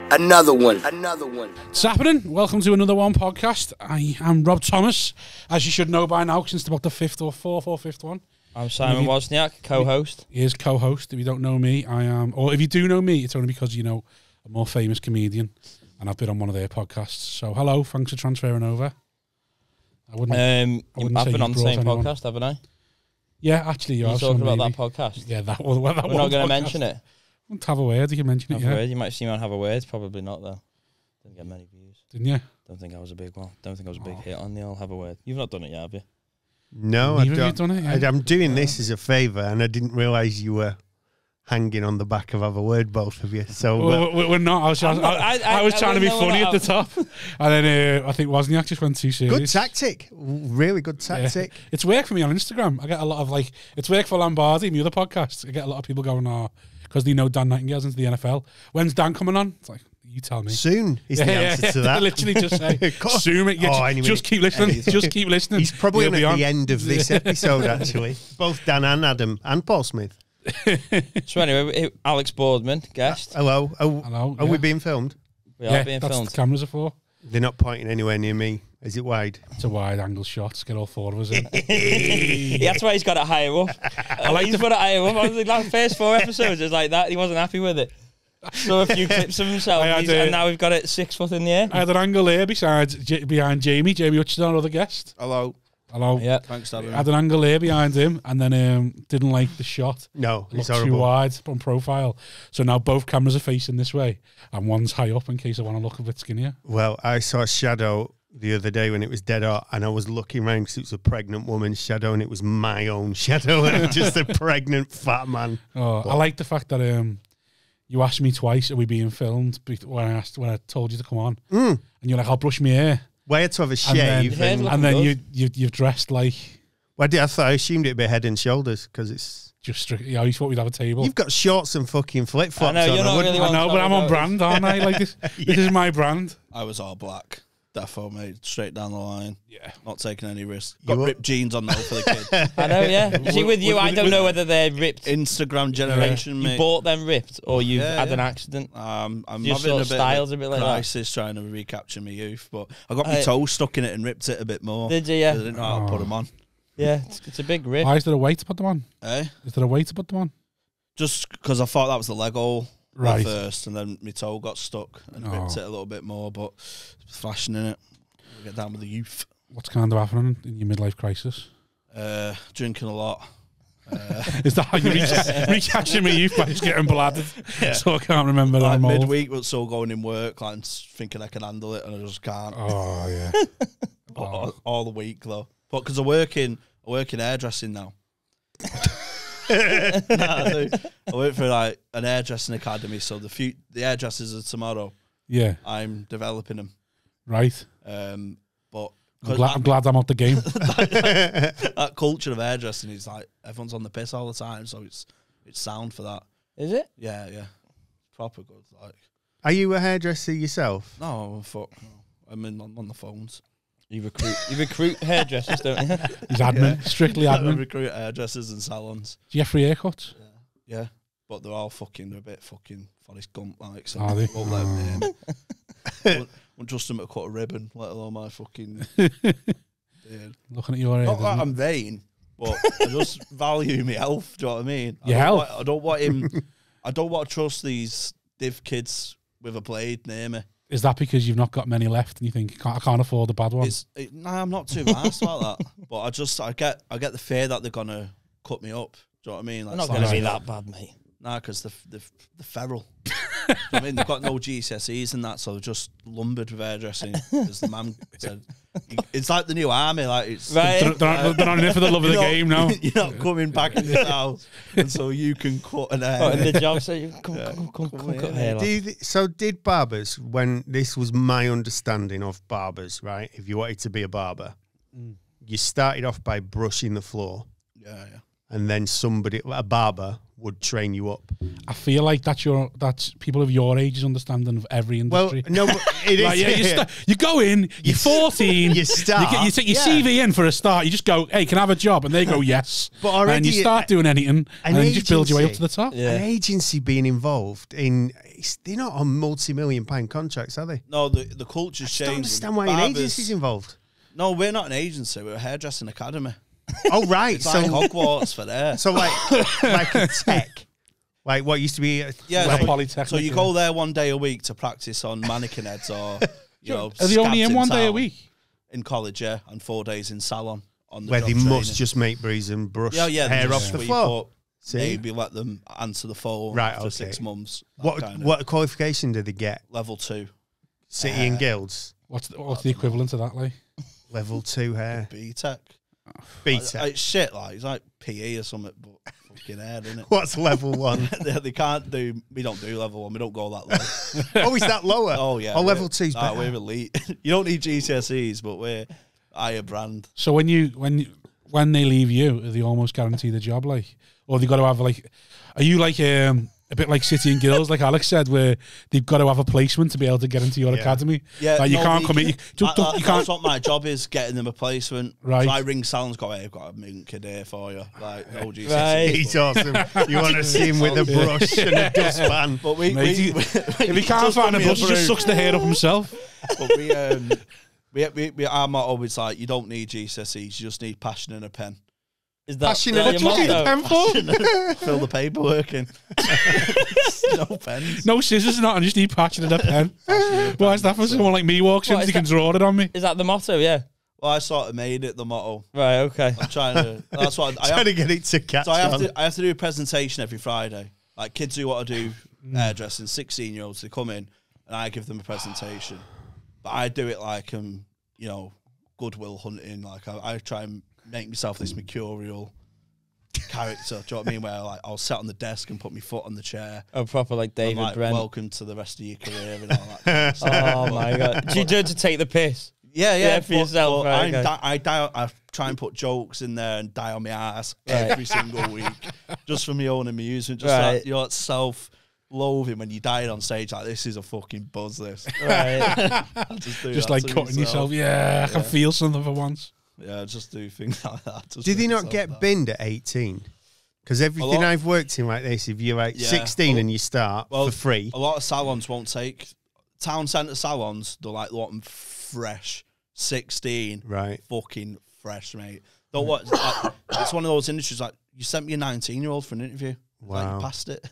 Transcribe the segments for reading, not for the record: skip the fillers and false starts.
Another one. It's happening. Welcome to another one podcast. I am Rob Thomas, as you should know by now, since about the fifth or fifth one. I'm Simon Wozniak, co-host. He is co-host. If you don't know me, I am, or if you do know me, it's only because you know a more famous comedian, and I've been on one of their podcasts. So hello, thanks for transferring over. I've been on the same podcast, haven't I? Yeah, actually, you have. Talking about that podcast. Yeah, that was. We're not going to mention it. Won't have a word. You can mention it. Yeah, you might see me on Have a Word. Probably not though. Didn't get many views. Didn't you? Don't think I was a big one. Don't think I was a big hit on the old Have a Word. You've not done it yet, have you? No, I don't. Have you done it? Yeah. I'm doing this as a favour, and I didn't realise you were hanging on the back of Have a Word, both of you. So we're not. I was trying to be funny at the top, and then I think Wozniak just went too serious. Good tactic, really good tactic. Yeah. It's worked for me on Instagram. I get a lot of it's worked for Lombardi, my other podcast. I get a lot of people going, because they know Dan Nightingale's into the NFL. When's Dan coming on? It's like, you tell me. Soon is the answer to that. Literally just say, soon. Just keep listening. Just keep listening. He's probably at the end of this episode, actually. Both Dan and Adam and Paul Smith. So anyway, Alex Boardman, guest. Hello. Hello. Are we being filmed? We are being that's filmed. What the cameras are for. They're not pointing anywhere near me. Is it wide? It's a wide angle shot to get all four of us in. That's why he's got it higher up. He's got it higher up. I was like, that first 4 episodes, it was like that. He wasn't happy with it. Saw a few clips of himself, and now we've got it 6 foot in the air. I had an angle there behind Jamie Hutchinson, our other guest. Hello. Yeah. Thanks, Adam. I had an angle there behind him, and then didn't like the shot. No, it it's looked horrible. too wide on profile. So now both cameras are facing this way, and one's high up in case I want to look a bit skinnier. Well, I saw a shadow the other day when it was dead hot, and I was looking around because it was a pregnant woman's shadow, and it was my own shadow, and just a pregnant fat man. I like the fact that you asked me twice, are we being filmed, when I told you to come on, and you're like, I'll brush my hair. Well, I had to have a shave, and then you've dressed like. Well, I assumed it'd be head and shoulders because it's just strictly. You thought we'd have a table. You've got shorts and fucking flip flops. I know, you're not really. I know, but I'm on brand, aren't I? Like this. This is my brand. I was all black. Defo, mate, straight down the line. Yeah. Not taking any risks. Got ripped jeans on though for the kids. I know, yeah. See, with you, I don't know whether they're ripped. Instagram generation, mate. You bought them ripped, or you've had an accident. I'm Your having sort a of bit style's of a bit like crisis trying to recapture my youth, but I got my toe stuck in it and ripped it a bit more. Did you, yeah? I didn't know how to put them on. Yeah, it's a big rip. Why is there a way to put them on? Eh? Is there a way to put them on? Just because I thought that was the leg hole right. at first, and then my toe got stuck and ripped it a little bit more, but it's flashing in it. We'll get down with the youth. What's kind of happening in your midlife crisis? Drinking a lot. Is that how you recapture my youth by just getting bladdered? Yeah. So I can't remember that. Midweek, but still going in work, like thinking I can handle it, and I just can't. Oh yeah. all the week though, but because I work in hairdressing now. I work for like an hairdressing academy, so the hairdressers are tomorrow. Yeah, I'm developing them. Right. But I'm glad I'm out the game. that culture of hairdressing is like everyone's on the piss all the time, so it's sound for that. Is it? Yeah, proper good. Like, are you a hairdresser yourself? No, fuck. No. I'm on the phones. You recruit hairdressers, don't you? He's admin, strictly admin. I recruit hairdressers and salons. Do you have free haircuts? Yeah, but they're all they're a bit fucking Forrest Gump like, so are they? Won't let them in. Won't trust them to cut a ribbon, let alone my fucking beard. Looking at your hair. Not that I'm vain, but I just value my health. Do you know what I mean? Your health? I don't want him. I don't want to trust these div kids with a blade near me. Is that because you've not got many left and you think I can't afford a bad one? Nah, I'm not too arsed about that. But I get the fear that they're gonna cut me up. Do you know what I mean? Like, not going to be that bad, mate. Nah, because the feral. I mean, they've got no GCSEs and that, so they're just lumbered with hairdressing. As the man said, it's like the new army. Like it's right. They're not in it for the love of the game now. You're not coming back in the house, and so you can cut an hair. In the job, so you come cut hair. So did barbers, when this was my understanding of barbers, right? If you wanted to be a barber, you started off by brushing the floor. Yeah. And then a barber, would train you up. I feel like that's people of your age's understanding of every industry. Well, no, but it is. Like, yeah, you go in, you're 14, you start. You take your CV in for a start. You just go, hey, can I have a job? And they go, yes. But already, and you start doing anything, and then you just build your way up to the top. Yeah. An agency being involved in they're not on multi-million-pound contracts, are they? No, the culture's changed. I don't understand why an agency's involved. No, we're not an agency. We're a hairdressing academy. Oh, right. It's like Hogwarts for there. So, like a tech. Like what used to be a polytechnic. So you go there one day a week to practice on mannequin heads or, are they only in one day a week? In college, yeah, and 4 days in salon. Where they must just make breeze and brush hair off the floor. Maybe let them answer the phone for 6 months. What qualification do they get? Level 2. City and Guilds. What's the equivalent of that, like? Level 2 hair. BTEC. BTEC. It's shit, like it's like PE or something, but fucking hair, isn't it? What's level 1? They can't do. We don't do level 1. We don't go that low. Oh, is that lower? Oh yeah. Oh, level 2's better. We're elite. You don't need GCSEs, but we're higher brand. So when they leave you, are they almost guaranteed the job, like, or they got to have like? Are you like a bit like City and Guilds, like Alex said, where they've got to have a placement to be able to get into your academy? Yeah, like you can't come in. You can't. That's what my job is, getting them a placement. Right. So I ring Salon's go, hey, I've got a mink kid here for you. Like, no GCSEs. Right. He's awesome. You want to see him with a brush and a dustpan. But if he can't find a brush, he just sucks the hair up himself. But our motto is like, you don't need GCSEs, you just need passion and a pen. Is that passion and a pen for? Fill the paperwork in. No pens. No scissors, not. I just need passion and a pen. Why is that for someone like me walks in? He can draw it on me. Is that the motto? Yeah. Well, I sort of made it the motto. Right. Okay. I'm trying to. That's what trying to get it to catch. So I have to do a presentation every Friday. Like kids who want to do hairdressing, 16-year-olds, they come in and I give them a presentation. But I do it like Goodwill Hunting. Like I try and make myself this mercurial character. Do you know what I mean? Where like I'll sit on the desk and put my foot on the chair. Oh, proper like David like, Brent. Welcome to the rest of your career and all that. Kind of stuff. Oh my god! Do you do it to take the piss? Yeah, for yourself. Right, I try and put jokes in there and die on my ass every single week, just for my own amusement. Just like, self-loathing when you die on stage. Like, this is a fucking buzz. This, right? just like cutting yourself. Yeah, I can feel something for once. Yeah, just do things like that. Do they not get binned at 18? Because everything I've worked in like this, if you're like 16 and you start for free, a lot of salons won't take town centre salons. They'll like want them fresh, 16, right? Fucking fresh, mate. Don't what? It's one of those industries like you sent me a 19-year-old for an interview. Wow, like, you passed it.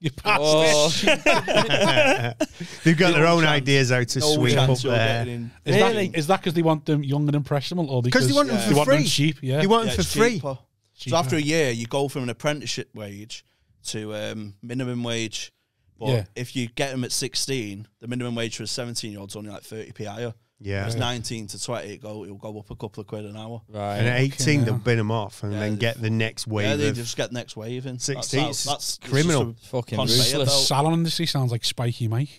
You passed it. They've got their own ideas how to sweep up there. Is that because they want them young and impressionable, or because they want them for free? Want them cheap? Yeah, they want them for free. Cheaper. So after a year, you go from an apprenticeship wage to minimum wage. But if you get them at 16, the minimum wage for a 17-year-old is only like 30p higher. Yeah, it's 19 to 20. It'll go up a couple of quid an hour. Right. And at 18, they'll bin them off and then get the next wave. Yeah, they just get the next wave in. 16, that's criminal. Fucking ruthless. Salon industry sounds like Spiky, mate.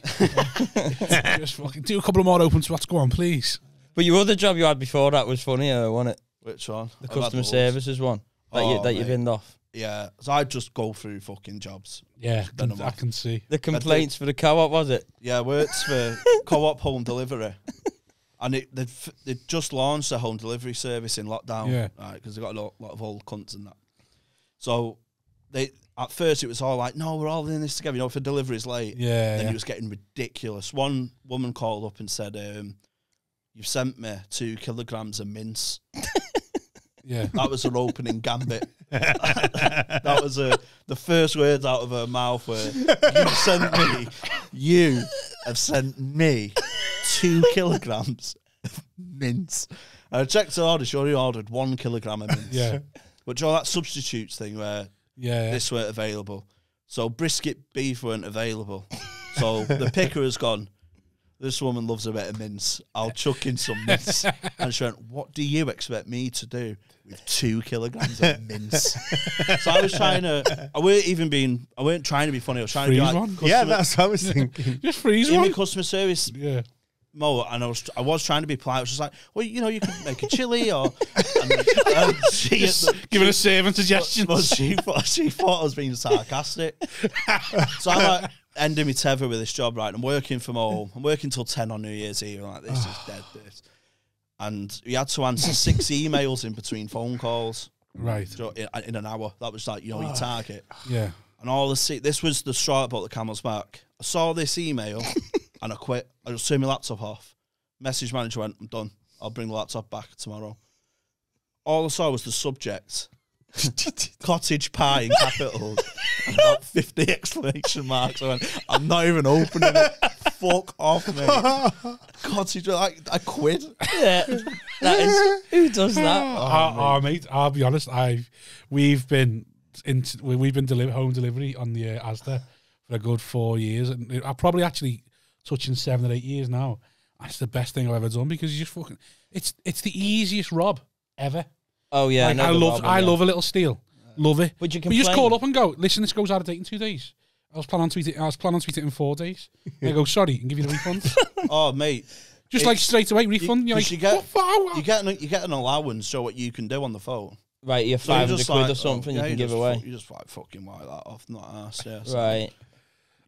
Just fucking do a couple of more open spots. Go on, please. But your other job you had before that was funnier, wasn't it? Which one? The customer services one that you binned off. Yeah, so I just go through fucking jobs. Yeah, I can see. The complaints for the co-op, was it? Yeah, I worked for Co-op Home Delivery. And they just launched a home delivery service in lockdown, right? Because they got a lot of old cunts and that. So at first it was all like, no, we're all in this together. If a delivery's late, then it was getting ridiculous. One woman called up and said, "You've sent me 2 kilograms of mince." Yeah, that was her opening gambit. That was the first words out of her mouth were, "You have sent me 2 kilograms of mince." And I checked her order. She only ordered 1 kilogram of mince. Yeah, but do you know that substitutes thing where this weren't available, so brisket beef weren't available, so the picker has gone, this woman loves a bit of mince, I'll chuck in some mince. And she went, what do you expect me to do with 2 kilograms of mince? So I was trying to, I weren't trying to be funny, I was trying freeze to be like, one? Yeah, that's what I was thinking. Just freeze in one. the customer service mode, and I was trying to be polite. I was just like, well, you could make a chili or giving a servant suggestions. But she thought I was being sarcastic. So I'm like, ending my tether with this job, right? I'm working from home. I'm working till 10 on New Year's Eve. I'm like, this is dead, this. And we had to answer 6 emails in between phone calls. Right. In an hour. That was like, your target. Yeah. And this was the straw that brought the camel's back. I saw this email and I quit. I just turned my laptop off. Message manager went, I'm done. I'll bring the laptop back tomorrow. All I saw was the subject. Cottage pie in capitals. And about 50 exclamation marks. I went, I'm not even opening it. Fuck off, mate. Cottage, I quit. Yeah. That is, who does that? Mate, I'll be honest. We've been home delivery on the Asda for a good 4 years, and I'm probably actually touching 7 or 8 years now. That's the best thing I've ever done because you just fucking. It's the easiest rob ever. Oh yeah, like, I love a little steal. Love it. But you just call up and go, listen, this goes out of date in 2 days. I was planning on tweeting in 4 days. I go, sorry, and give you the refund. Oh, mate. Just like straight away refund. You're like, you get an allowance, show what you can do on the phone. Right, you're 500 quid or something you can give away. You just like fucking wipe that off, not ass. Yeah, so. Right.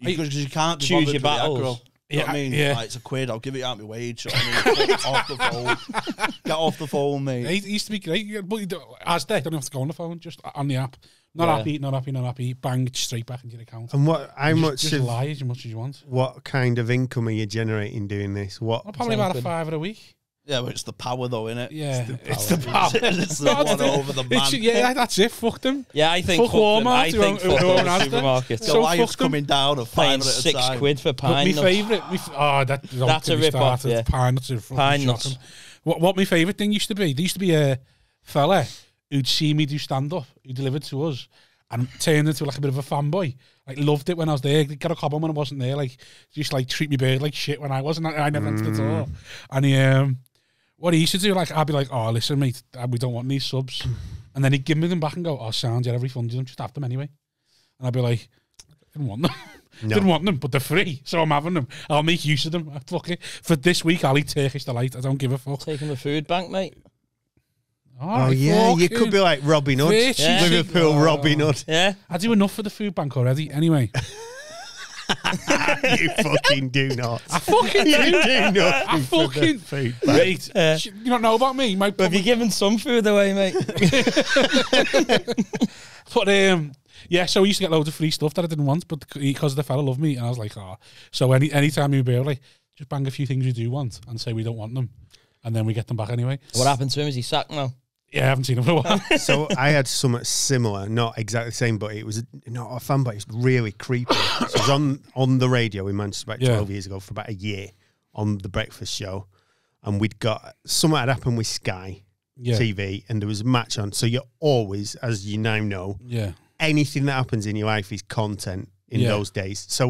Because you can't choose your battles. You know what I mean? Yeah. Like, it's a quid, I'll give it out my wage. You know what I mean? Off the phone. Get off the phone, mate. It used to be great. But Asda, don't have to go on the phone, just on the app. Not happy. Bang, straight back into your account. And how much? Just lie as much as you want. What kind of income are you generating doing this? Probably about a £5 a week. Yeah, but it's the power, though, innit? Yeah, it's the power. It's the one over the man. Yeah, that's it. Fuck them. Yeah, I think fuck Walmart. I think fuck supermarkets. So life's coming down of paying £5 £6 for pine. My favourite. That's a rip off. Yeah. Pine nuts are fucking shocking. What my favourite thing used to be? There used to be a fella who'd see me do stand up, who delivered to us, and turned into like a bit of a fanboy. Like, loved it when I was there. Got a cobble when I wasn't there. Like, just like treat me bird like shit when I wasn't. I never entered at all. And what he used to do, like, I'd be like, oh, listen, mate, we don't want these subs. And then he'd give me them back and go, oh, sound, yeah, I've refunded them, just have them anyway. And I'd be like, I didn't want them. No. Didn't want them, but they're free, so I'm having them. I'll make use of them. Fuck it. For this week, I'll eat Turkish Delight. I don't give a fuck. Taking the food bank, mate. Oh yeah, you could be like Robin Hood. Yeah. Liverpool Robin Hood. Yeah. I do enough for the food bank already, anyway. You fucking do not. I fucking do. Not. I fucking food bank. Mate, you don't know about me. Have you given some food away, mate? But yeah, so we used to get loads of free stuff that I didn't want, but because the fella loved me, and I was like, oh. So anytime you'd be like, just bang a few things we do want and say we don't want them, and then we get them back anyway. What happened to him? Is he sacked now? Yeah, I haven't seen him for a while. So I had something similar, not exactly the same, but it was not a fan, but it's really creepy. So I was on the radio in Manchester about 12 years ago for about a year on the breakfast show, and we'd got something had happened with Sky TV, and there was a match on. So you're always, as you now know, anything that happens in your life is content in those days. So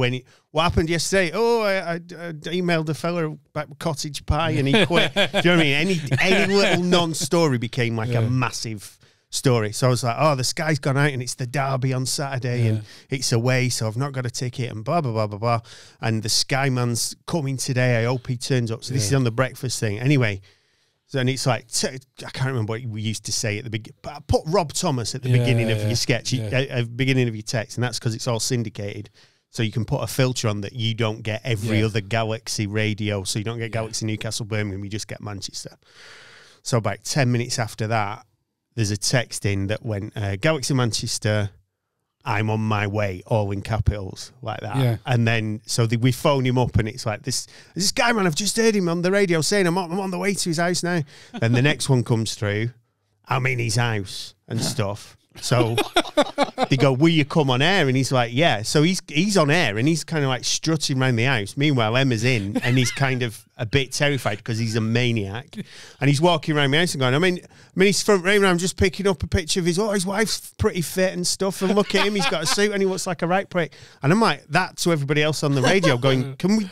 what happened yesterday? Oh, I emailed a fella back with cottage pie and he quit. Do you know what I mean? Any little non-story became like a massive story. So I was like, oh, the Sky's gone out and it's the derby on Saturday and it's away, so I've not got a ticket and blah, blah, blah, blah, blah. And the Sky man's coming today. I hope he turns up. So this is on the breakfast thing. Anyway, so, and it's like, I can't remember what we used to say at the beginning, but I put Rob Thomas at the beginning of your sketch, beginning of your text, and that's because it's all syndicated. So you can put a filter on that you don't get every other Galaxy radio. So you don't get Galaxy Newcastle Birmingham, you just get Manchester. So about 10 minutes after that, there's a text in that went, Galaxy Manchester, I'm on my way, all in capitals, like that. Yeah. And then, so we phone him up and it's like, this guy, man, I've just heard him on the radio saying I'm on the way to his house now. Then the next one comes through, I'm in his house and stuff. So they go, will you come on air? And he's like, yeah. So he's on air and he's kind of like strutting around the house. Meanwhile, Emma's in and he's kind of a bit terrified because he's a maniac. And he's walking around the house and going, I mean, he's front room and I'm just picking up a picture of his wife's pretty fit and stuff. And look at him, he's got a suit and he looks like a right prick. And I'm like, that to everybody else on the radio going, can we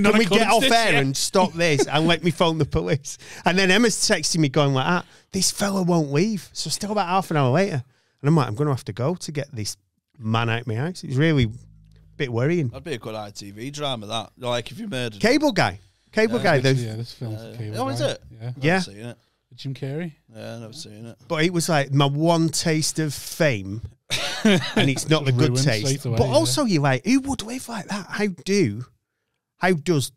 get off air and stop this and let me phone the police? And then Emma's texting me going like that. This fella won't leave. So still about half an hour later. And I'm like, I'm going to have to go to get this man out of my house. It was really a bit worrying. That'd be a good ITV drama, that. Like if you murdered... Cable Guy. This film's Cable Guy. Oh, is it? Yeah. I've never seen it. Jim Carrey? Yeah, I've never seen it. But it was like my one taste of fame. And it's not the good taste. Away, but also you're like, who would live like that? How does...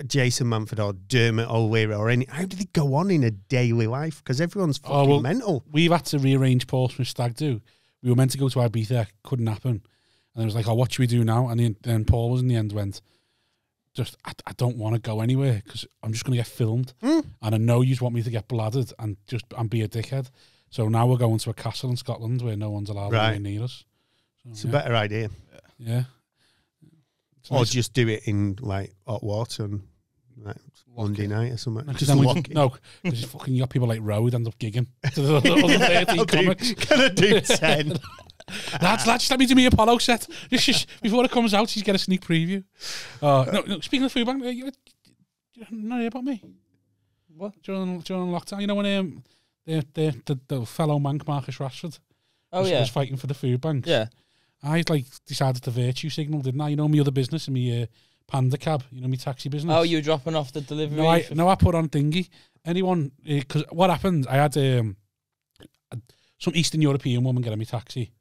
Jason Manford or Dermot O'Leary or how do they go on in a daily life? Because everyone's fucking mental. We've had to rearrange Portsmouth Stag Do We were meant to go to Ibiza, couldn't happen. And it was like, oh, what should we do now? And then Paul was in the end went, I don't want to go anywhere because I'm just going to get filmed. And I know you want me to get bladdered and be a dickhead. So now we're going to a castle in Scotland where no one's allowed to near us. So, it's a better idea. Yeah. Or nice. Just do it in like hot water and like Monday night or something. No, because fucking you got people like Road end up gigging to the other 13 comics. Gonna do 10. Lads, let me do me Apollo set. Just before it comes out, she's get a sneak preview. No, speaking of food bank, you not hear about me? What? During lockdown, you know when the fellow mank Marcus Rashford was fighting for the food banks? Yeah. I decided to virtue signal, didn't I? You know me other business and me Panda cab, you know me taxi business. Oh, you were dropping off the delivery? No, I put on thingy. Anyone, because what happened, I had some Eastern European woman getting me taxi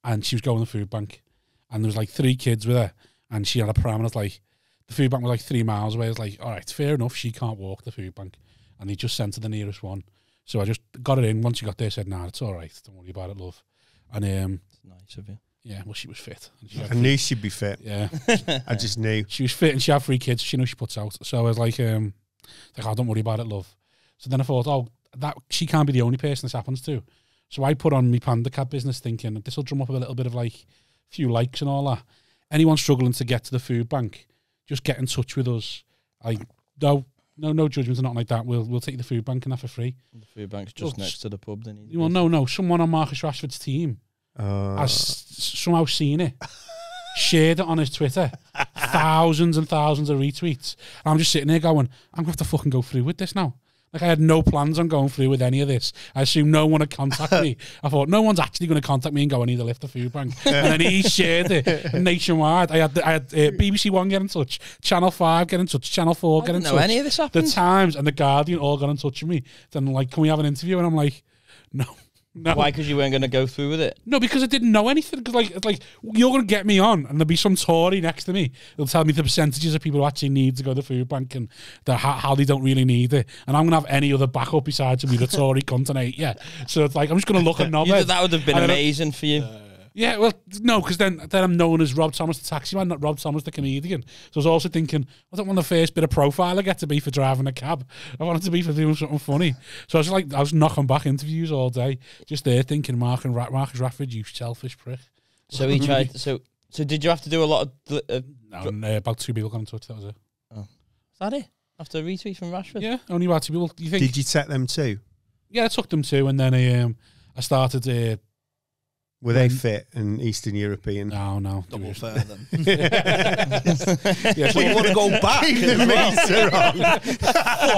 and she was going to the food bank and there was like 3 kids with her and she had a pram and it's like, the food bank was like 3 miles away. I was like, all right, fair enough, she can't walk the food bank. And he just sent her the nearest one. So I just got it in. Once she got there, said, nah, it's all right. Don't worry about it, love. And it's nice of you. Yeah, well, she was fit. I knew she'd be fit. Yeah. I just knew. She was fit and she had 3 kids. She knew she puts out. So I was like, oh, don't worry about it, love. So then I thought, she can't be the only person this happens to. So I put on my Panda Cab business thinking, this will drum up a little bit of like a few likes and all that. Anyone struggling to get to the food bank, just get in touch with us. No judgment or nothing like that. We'll take you to the food bank and have for free. The food bank's just next to the pub. Well, no. Someone on Marcus Rashford's team has somehow seen it, shared it on his Twitter, thousands and thousands of retweets. And I'm just sitting there going, I'm going to have to fucking go through with this now. Like I had no plans on going through with any of this. I assumed no one would contact me. I thought no one's actually going to contact me and go, I need to lift the food bank. And then he shared it nationwide. I had BBC One get in touch, Channel 5 get in touch, Channel 4 get in touch. I didn't know any of this happened. The Times and the Guardian all got in touch with me. Then like, can we have an interview? And I'm like, no. Why? Because you weren't going to go through with it? No, because I didn't know anything. Because like you're going to get me on, and there'll be some Tory next to me. They'll tell me the percentages of people who actually need to go to the food bank and how they don't really need it. And I'm going to have any other backup besides me, the Tory cunt and hate. Yeah. So it's like I'm just going to look at knobhead. That would have been amazing for you. Yeah, well, no, because then I'm known as Rob Thomas the taxi man, not Rob Thomas the comedian. So I was also thinking, I don't want the first bit of profile I get to be for driving a cab. I want it to be for doing something funny. So I was knocking back interviews all day, just there thinking, Marcus Rashford, you selfish prick. So he tried. So did you have to do a lot of? No, about 2 people got in touch. That was it. Oh, is that it? After a retweet from Rashford? Yeah, only about 2 people. You think? Did you set them 2? Yeah, I took them 2, and then I started. Were they fit and Eastern European? No. Double fair then. Yeah, so you want to go back? Keep the meter on.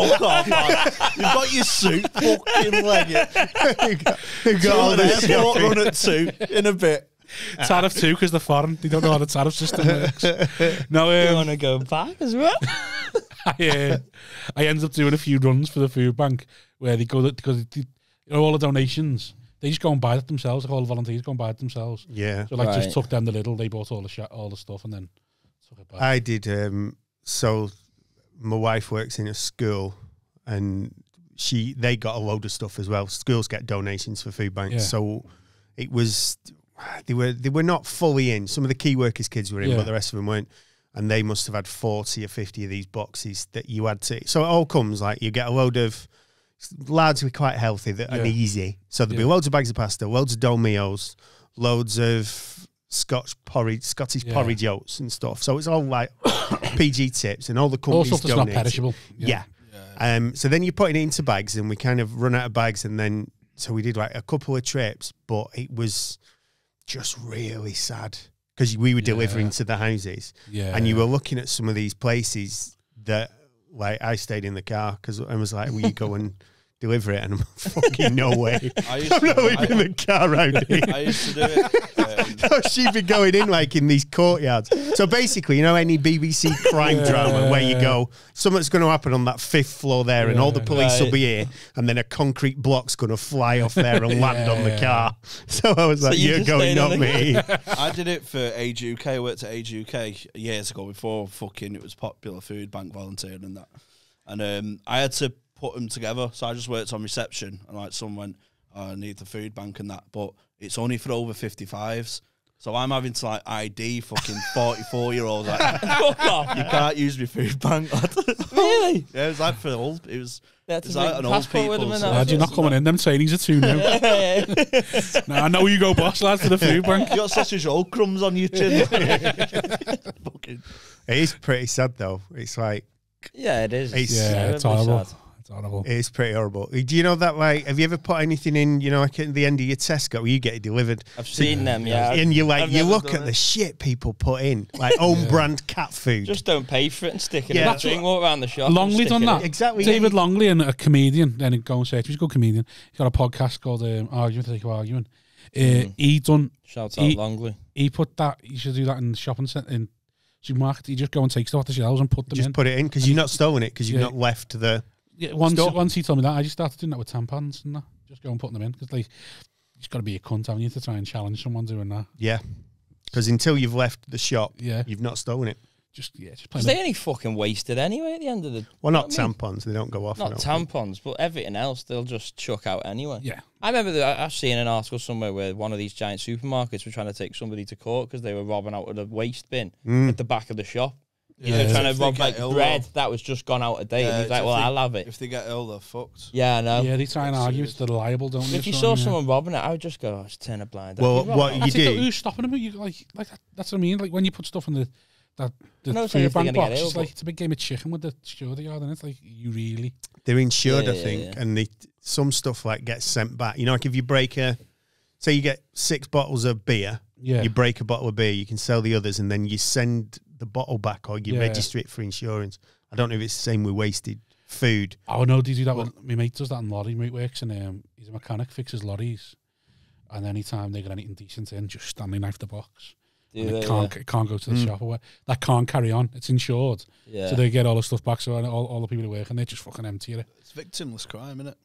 Fuck off, man. You've got your suit, fucking leg it. You got all this airport run at 2 in a bit. Tariff 2 because they're foreign. They don't know how the tariff system works. No, you want to go back as well? I ended up doing a few runs for the food bank where they go because all the donations. They just go and buy it themselves. Like all the volunteers go and buy it themselves. Yeah. So just took them the little. They bought all the stuff and then took it back. I did. So my wife works in a school, and they got a load of stuff as well. Schools get donations for food banks, so it was they were not fully in. Some of the key workers kids were in, but the rest of them weren't. And they must have had 40 or 50 of these boxes that you had to. So it all comes like you get a load of. Largely quite healthy and easy. So there'll be loads of bags of pasta, loads of Dolmios, loads of Scottish porridge oats and stuff. So it's all like PG tips and all the companies all stuff that's not perishable. Yeah. So then you're putting it into bags and we kind of run out of bags and then so we did like a couple of trips, but it was just really sad because we were delivering to the houses and you were looking at some of these places that like I stayed in the car because I was like, will you go and deliver it? And I'm fucking no way. I'm not leaving the car around here. I used to do it. So she'd be going in like in these courtyards. So basically, you know, any BBC crime drama where you go, something's going to happen on that 5th floor there and all the police will be here and then a concrete block's going to fly off there and land on the car. So I was like, you're going, not me. I did it for Age UK. I worked at Age UK years ago before fucking it was popular food bank volunteering and that. And I had to put them together. So I just worked on reception and like someone went, I need the food bank and that. But it's only for over 55s. So I'm having to like ID fucking 44-year-olds. Like, fuck off! You can't use my food bank. Really? Yeah, it was like for old. It was That's like an old people. Lad, you're not coming in. Them trainings are too new. Nah, I know you go, boss, lad, to the food bank. You got sausage roll crumbs on your chin. It is pretty sad though. It's like it is. It's horrible. It's horrible. It's pretty horrible. Do you know that, like, have you ever put anything in, you know, like at the end of your Tesco where you get it delivered? I've seen them, yeah. And you like, you look at the shit people put in, like own brand cat food. Just don't pay for it and stick it in the thing, walk around the shop. Longley done that. Exactly. David Longley, and a comedian, then go and search. He's a good comedian. He's got a podcast called Argument, Take Argument. He done. Shout out Longley. He put that, you should do that in the shopping centre, in supermarket. You just go and take stuff off the shelves and put them in. Just put it in, because you're not stolen it, because you've not left the... Yeah, once he told me that, I just started doing that with tampons and that. Just go and put them in, because like, you've got to be a cunt, haven't you, to try and challenge someone doing that. Yeah, because until you've left the shop, you've not stolen it. Just play. Because they only fucking wasted anyway at the end of the... Well, not tampons, they don't go off. Not tampons, but everything else they'll just chuck out anyway. Yeah. I remember I've seen an article somewhere where one of these giant supermarkets were trying to take somebody to court because they were robbing out of the waste bin at the back of the shop. Yeah, they're trying to rob like bread that was just gone out of date. And he's like, well, I'll have it. If they get ill, they're fucked. Yeah, I know. Yeah, they try and argue it's liable, don't they? If you saw someone robbing it, I would just go, just turn a blind eye. Well, what you do... Who's stopping them? You like that's what I mean. Like when you put stuff in the food bank box, it's like it's a big game of chicken with the security guard, and it's like you really... They're insured, I think, and some stuff like gets sent back. You know, like if you break say you get 6 bottles of beer, you break a bottle of beer, you can sell the others, and then you send the bottle back or you register it for insurance. I don't know if it's the same with wasted food. Oh no, they do that. My mate does that in lorry. My mate works and he's a mechanic, fixes lorries, and anytime they get anything decent in, just Stanley knife the box. It can't go to the shop or that can't carry on. It's insured, so they get all the stuff back. So all the people who work and they just fucking empty it. It's victimless crime, isn't it?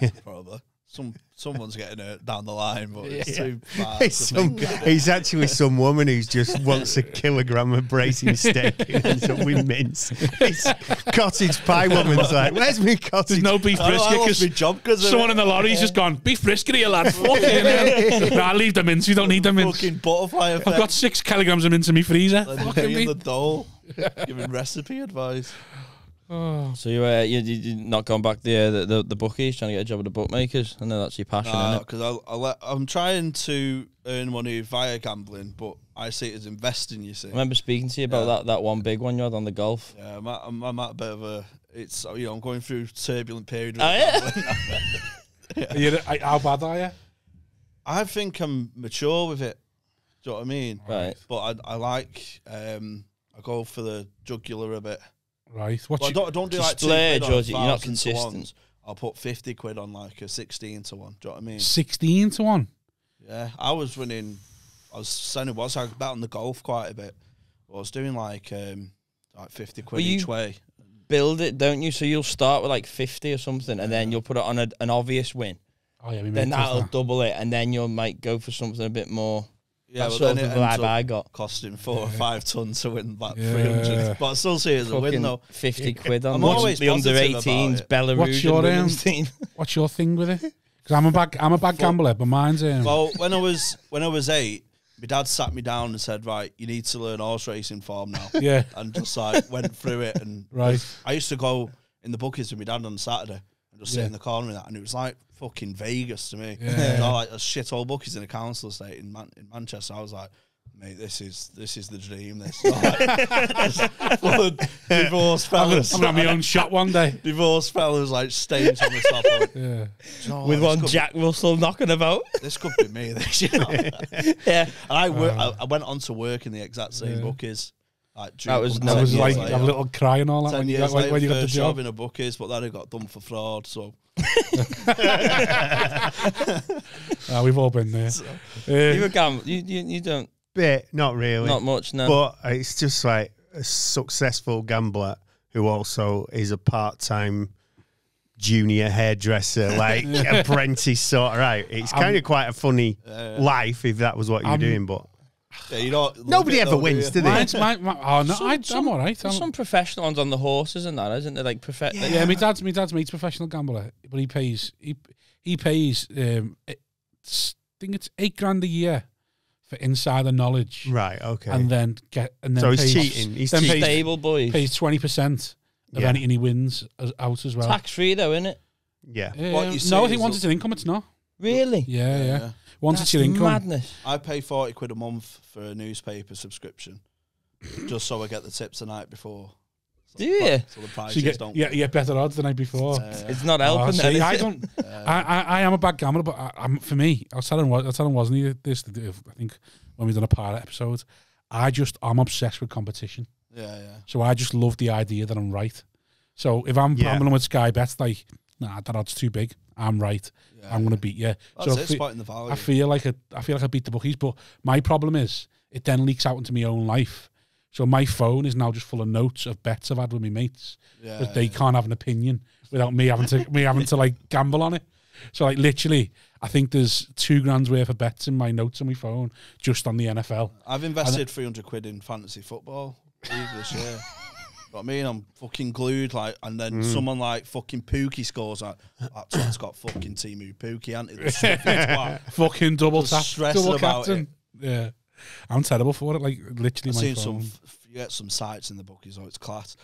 Yeah, probably. Someone's getting hurt down the line, but it's too far. It's actually some woman who's just wants a kilogram of bracing steak and ends up with mince. It's cottage pie woman's like, where's my cottage? There's no beef brisket because someone in the lorry's just gone, beef brisket here, lad. Nah, leave the mince. You don't need the mince. Fucking butterfly effect. I've got 6 kilograms of mince in my freezer. In the dole, giving recipe advice. So you're not going back the bookies, trying to get a job at the bookmakers? I know that's your passion, isn't it? Because I'm trying to earn money via gambling, but I see it as investing. You see, I remember speaking to you about that one big one you had on the golf. Yeah, I'm at a bit of a. It's I'm going through a turbulent period. How bad are you? I think I'm mature with it. Do you know what I mean? Right. But I like I go for the jugular a bit. Right. I don't do like splurge, or you're not 1,000 consistent. I'll put 50 quid on like a 16 to 1. Do you know what I mean? 16 to 1? Yeah. I was saying I bet on the golf quite a bit. I was doing like 50 quid each way. Build it, don't you? So you'll start with like 50 or something, and then you'll put it on an obvious win. Oh yeah, then that'll double it, and then you might go for something a bit more. Yeah, that's but sort then of it the ends vibe I up got. costing 4 or 5 tons to win like 300. But I still see it as a win though. 50 quid on I'm always the under 18s, Belarus. What's your thing with it? Because I'm a bad gambler, but mine's Well, when I was 8, my dad sat me down and said, "Right, you need to learn horse racing form now." Yeah, and just like went through it. And right, I used to go in the bookies with my dad on Saturday and just sit in the corner and that, and it was like fucking Vegas to me. Yeah, like a shit old bookies in a council estate in Manchester. I was like, mate, this is the dream. This divorced fellas. I'm gonna have my own shop one day. Divorced fellas like staying on the top of it. Yeah, you know, with one Jack Russell knocking about. This could be me. This, you know? Yeah. And I went on to work in the exact same bookies. Like, that was like a little cry and all that when you got the job in a bookies, but then I got done for fraud. So we've all been there. You a gamble? You don't. Bit, not really. Not much, no. But it's just like a successful gambler who also is a part-time junior hairdresser, like apprentice sort of, right? It's kind of quite a funny life if that was what you're doing, but nobody ever wins, do they? I'm all right. There's some professional ones on the horses and that, isn't there? Like yeah, my dad's mate's professional gambler, but he pays think it's $8,000 a year for insider knowledge. Right. Okay. And then so he's cheating. He's cheating. Stable boys. Pays 20% of anything he wins out as well. Tax free though, isn't it? Yeah. No, I think once it's an income, it's not. Really? Yeah. Once it's your income. Madness. I pay £40 a month for a newspaper subscription, just so I get the tips the night before. Do you? So the prices don't. Yeah, you get better odds the night before. It's not helping. See, I don't. I am a bad gambler, but I'm for me. I was telling wasn't he this? I think when we done a pilot episode, I'm obsessed with competition. Yeah. So I just love the idea that I'm right. So if I'm gambling with Sky Bets, like, nah, that odd's too big. I'm right. I'm gonna beat you. That's spotting the value. I feel like I beat the bookies, but my problem is it then leaks out into my own life. So my phone is now just full of notes of bets I've had with my mates, but they can't have an opinion without me having to like gamble on it. So like literally, I think there's £2,000 worth of bets in my notes on my phone just on the NFL. I've invested £300 in fantasy football this year. But I mean, I'm fucking glued, like, and then someone like fucking Pookie scores, like, that's got fucking Timu Pookie, ain't it? Fucking double tap, double about captain. It. Yeah. I'm terrible for it. Like literally, I've my seen phone. you get some sites in the bookies, it's class.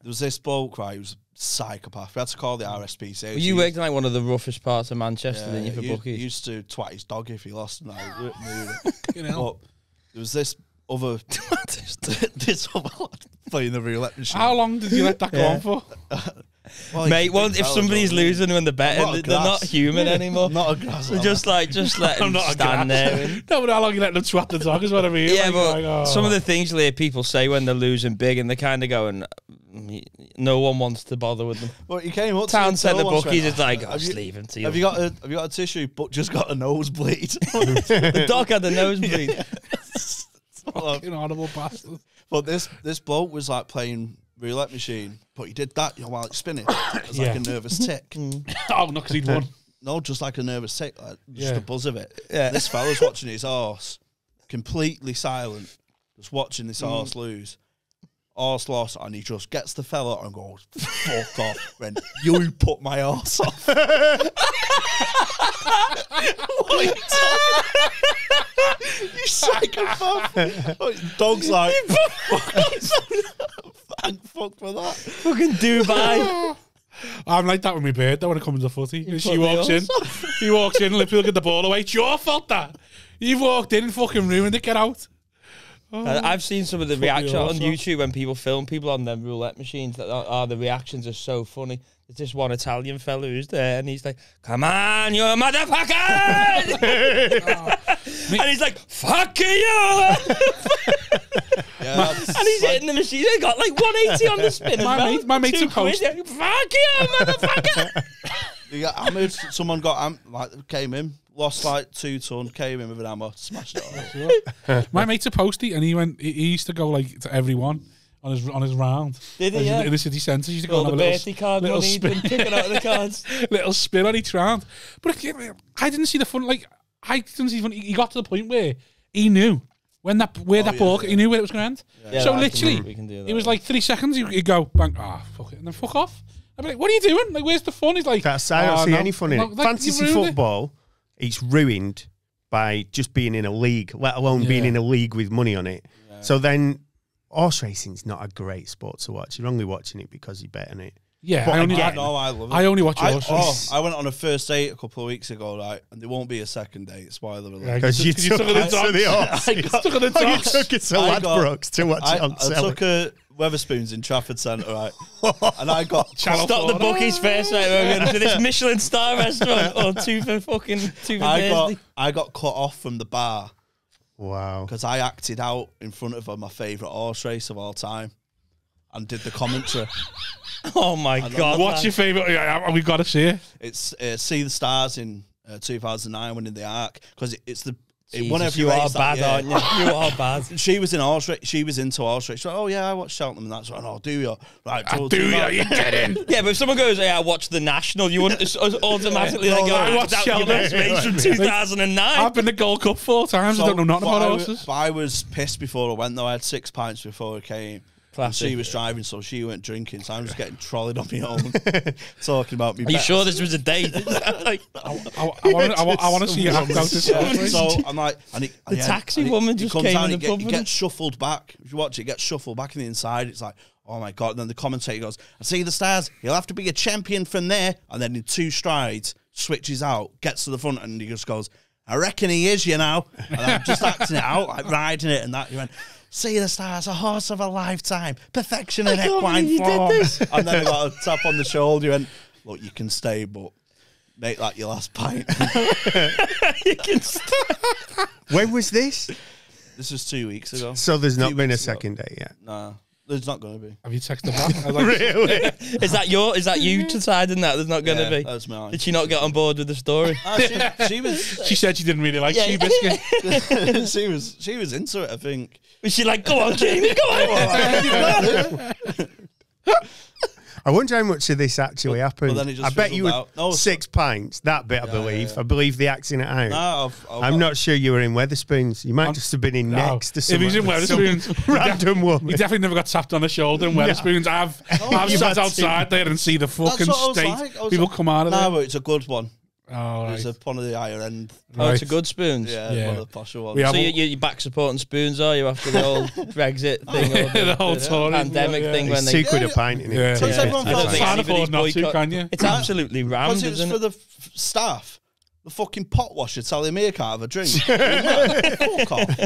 There was this bloke, right, who was a psychopath. We had to call the RSPCA. Well, you worked in like one of the roughest parts of Manchester, didn't you, for bookies? He used to twat his dog if he lost. But there was this other lad playing the roulette machine. How long did you let that go on for? Well, mate, if somebody's losing when they're betting, they're not human anymore. Not a grass. So just let him stand there. No, but how long you let them twat the dog is what I mean. Yeah, but some of the things you hear people say when they're losing big, and they're kind of going, no one wants to bother with them. Well, he came up Town to said the bookies, it's like, just leave him to you. Have you got a tissue, but just got a nosebleed? The dog had a nosebleed. Fucking horrible bastard. But this bloke was like playing roulette machine, but he did that while it's spinning. It was like a nervous tick. Oh, not because he'd won. No, just like a nervous tick, like just the buzz of it. Yeah. This fella's watching his horse, completely silent, just watching this horse lose. Horse lost, and he just gets the fella and goes, fuck off, when you put my horse off. What are you talking? You psychopath. Dog's like, thank fuck for that. Fucking Dubai. I'm like that with my bird, though, when it comes to footy. She walks in, people get the ball away. It's your fault, that. You've walked in and fucking ruined it, get out. I've seen some of the reaction on YouTube when people film people on them roulette machines. The reactions are so funny. There's this one Italian fella who's there, and he's like, "Come on, you motherfucker!" And he's like, "Fuck you!" And he's hitting the machine. He got like 180 on the spin. My mate's a post. Fuck you, motherfucker! You got hammered. Someone came in, lost like 2 ton, came in with an hammer, smashed it off. My mate's a postie, and he used to go like to everyone on his round. Did he? Yeah. In the city centre, he used to go on a birthday card money, he'd been picking out the cards. Little spin on each round. But I didn't see the fun. Like I didn't see fun. He got to the point where he knew he knew where it was going to end. Yeah, so literally, it was like 3 seconds. He'd go bang, fuck it, and then fuck off. I'd be like, what are you doing? Like, where's the fun? He's like, I don't see any fun in it. Like, fantasy football, it's ruined by just being in a league, let alone being in a league with money on it. Yeah. So then, horse racing's not a great sport to watch. You're only watching it because you bet on it. Yeah, but I love it. I only watch horse race. I went on a first date a couple of weeks ago, right? And there won't be a second date. Spoiler alert. Because you took it to the horse. You took it to Ladbrokes to watch it on telly. I took a Weatherspoons in Trafford Centre, right? And I got stop the bookies first, right? We're going to this Michelin star restaurant or two for Thursday. I got cut off from the bar. Wow. Because I acted out in front of my favourite horse race of all time and did the commentary. Oh my God. What's your favourite? We've got to see it. It's See the Stars in 2009 winning the Arc, because it's the Jesus, you are bad, aren't you? You are bad. She was in horse race. She was into horse race. She went, oh yeah, I watched Cheltenham and that's right. Oh, do you? Right, do you? You get in. Yeah, but if someone goes, "Yeah, I watched the National," you wouldn't automatically go, "I watched Cheltenham from 2009." I've been to Gold Cup 4 times. I don't know nothing about horses. I was pissed before I went though. I had 6 pints before I came. Classic. She was driving, so she weren't drinking. So I'm just getting trolleyed on my own, talking about me. Are you sure this was a date? Like, I want to see you act out this. So I'm like, the taxi woman just came in the pub. It gets shuffled back. If you watch it, gets shuffled back in the inside. It's like, oh my God. And then the commentator goes, I see the stars. He'll have to be a champion from there. And then in 2 strides, switches out, gets to the front, and he just goes, I reckon he is, you know. And I'm just acting it out, like riding it and that. He went, see the stars, a horse of a lifetime, perfection in equine form. And then I got a tap on the shoulder and, look, you can stay, but make that your last pint. You can stay. When was this? This was 2 weeks ago. So there's not been a second date yet? Nah, there's not going to be. Have you texted her back? I was like, Really? Is that you deciding that there's not going to be? That's my Did she not get on board with the story? she was she said she didn't really like Seabiscuit. she was into it, I think. Was she like, go on, Jamie, go on? I wonder how much of this actually happened. then it just I bet you were fizzled out. No, 6 pints. That bit I believe. yeah. I believe the acting it out. Nah, I'm not sure you were in Weatherspoons. You might just have been in next to If he's in Weatherspoons, random woman. he definitely never got tapped on the shoulder in Weatherspoons. I've you've sat had outside there and see the fucking That's what I state. was like. I was People like, come out of nah, there. but it's a good one. Oh, right. It's one of the higher end. Oh, it's a good spoons. Yeah, one of the posher ones. We have So you're back supporting spoons, are you, after the whole Brexit thing? Or the whole Tory pandemic thing when It's they... £2 a pint in it. Yeah. Because everyone I don't felt think Can't anybody's afford not to, boycott- can you? It's absolutely rammed, because it was isn't for it? the staff. The fucking pot washer telling me I can't have a drink. Fuck off.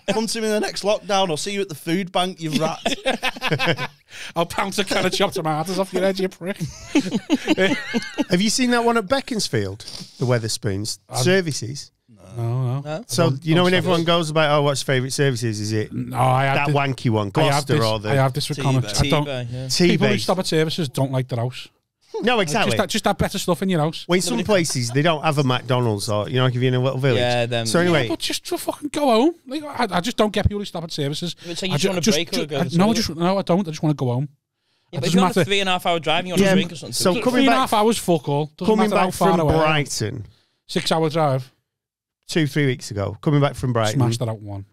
Come to me in the next lockdown. I'll see you at the food bank, you rat. I'll pounce a can of chopped tomatoes off your head, you prick. Have you seen that one at Beaconsfield? The Weatherspoons services. No. So you know when everyone goes about, oh, what's favourite services? Is it No, I have that wanky one, Gloucester or I the have this with comments. I don't. TV? People who stop at services don't like their house. No, exactly. Just that better stuff in your house. Well, in some places they don't have a McDonald's, or you know, like if you're in a little village. Yeah, them. So anyway, But just to fucking go home. Like I just don't get people who stop at services. So you just want to break or go to No, toilet? I don't. I just want to go home. Yeah, It but if doesn't you're on a matter. 3.5 hour drive, you want to drink or something. so coming 3.5 back, hours, fuck all. Doesn't coming matter how back far from away I am. Brighton 6 hour drive. 2-3 weeks ago, coming back from Brighton, Smashed that out one.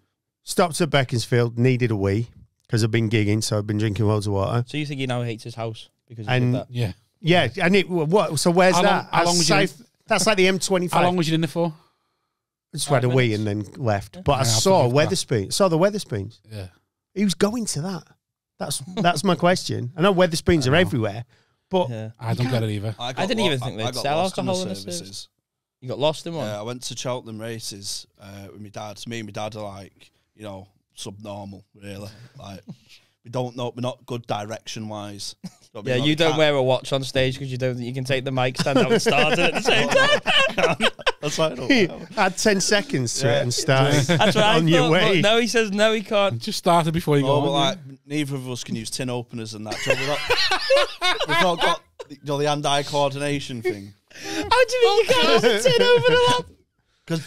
stopped at Beaconsfield, needed a wee because I've been gigging, so I've been drinking loads of water. So you think he now hates his house because you And did that? Yeah. Yeah, and it what? So where's How long- that? how long was you in- That's like the M25. How long was you in there for? Just had a 5 wee and minutes. then left. But I I have to saw give that. Weatherspoons. Saw the Weatherspoons. Yeah. Who's going to that? That's my question. I know Weatherspoons are everywhere, but Yeah. I don't get it either. I didn't even think they'd got sell lost in the alcohol in the services. service. You got lost in one? Yeah, I went to Cheltenham races with my dad. Me and my dad are like, you know, subnormal, really. Like, we don't know, we're not good direction wise. Yeah, you don't wear a watch on stage because you don't think you can take the mic stand out and start it at the same time. That's why I don't add 10 seconds to it and start That's what I on your thought, way. but no, he says no, he can't. Just started before you No, go but on. like, neither of us can use tin openers and that. So we've not got the hand-eye coordination thing. How do you mean you can't have a tin over the lap? Because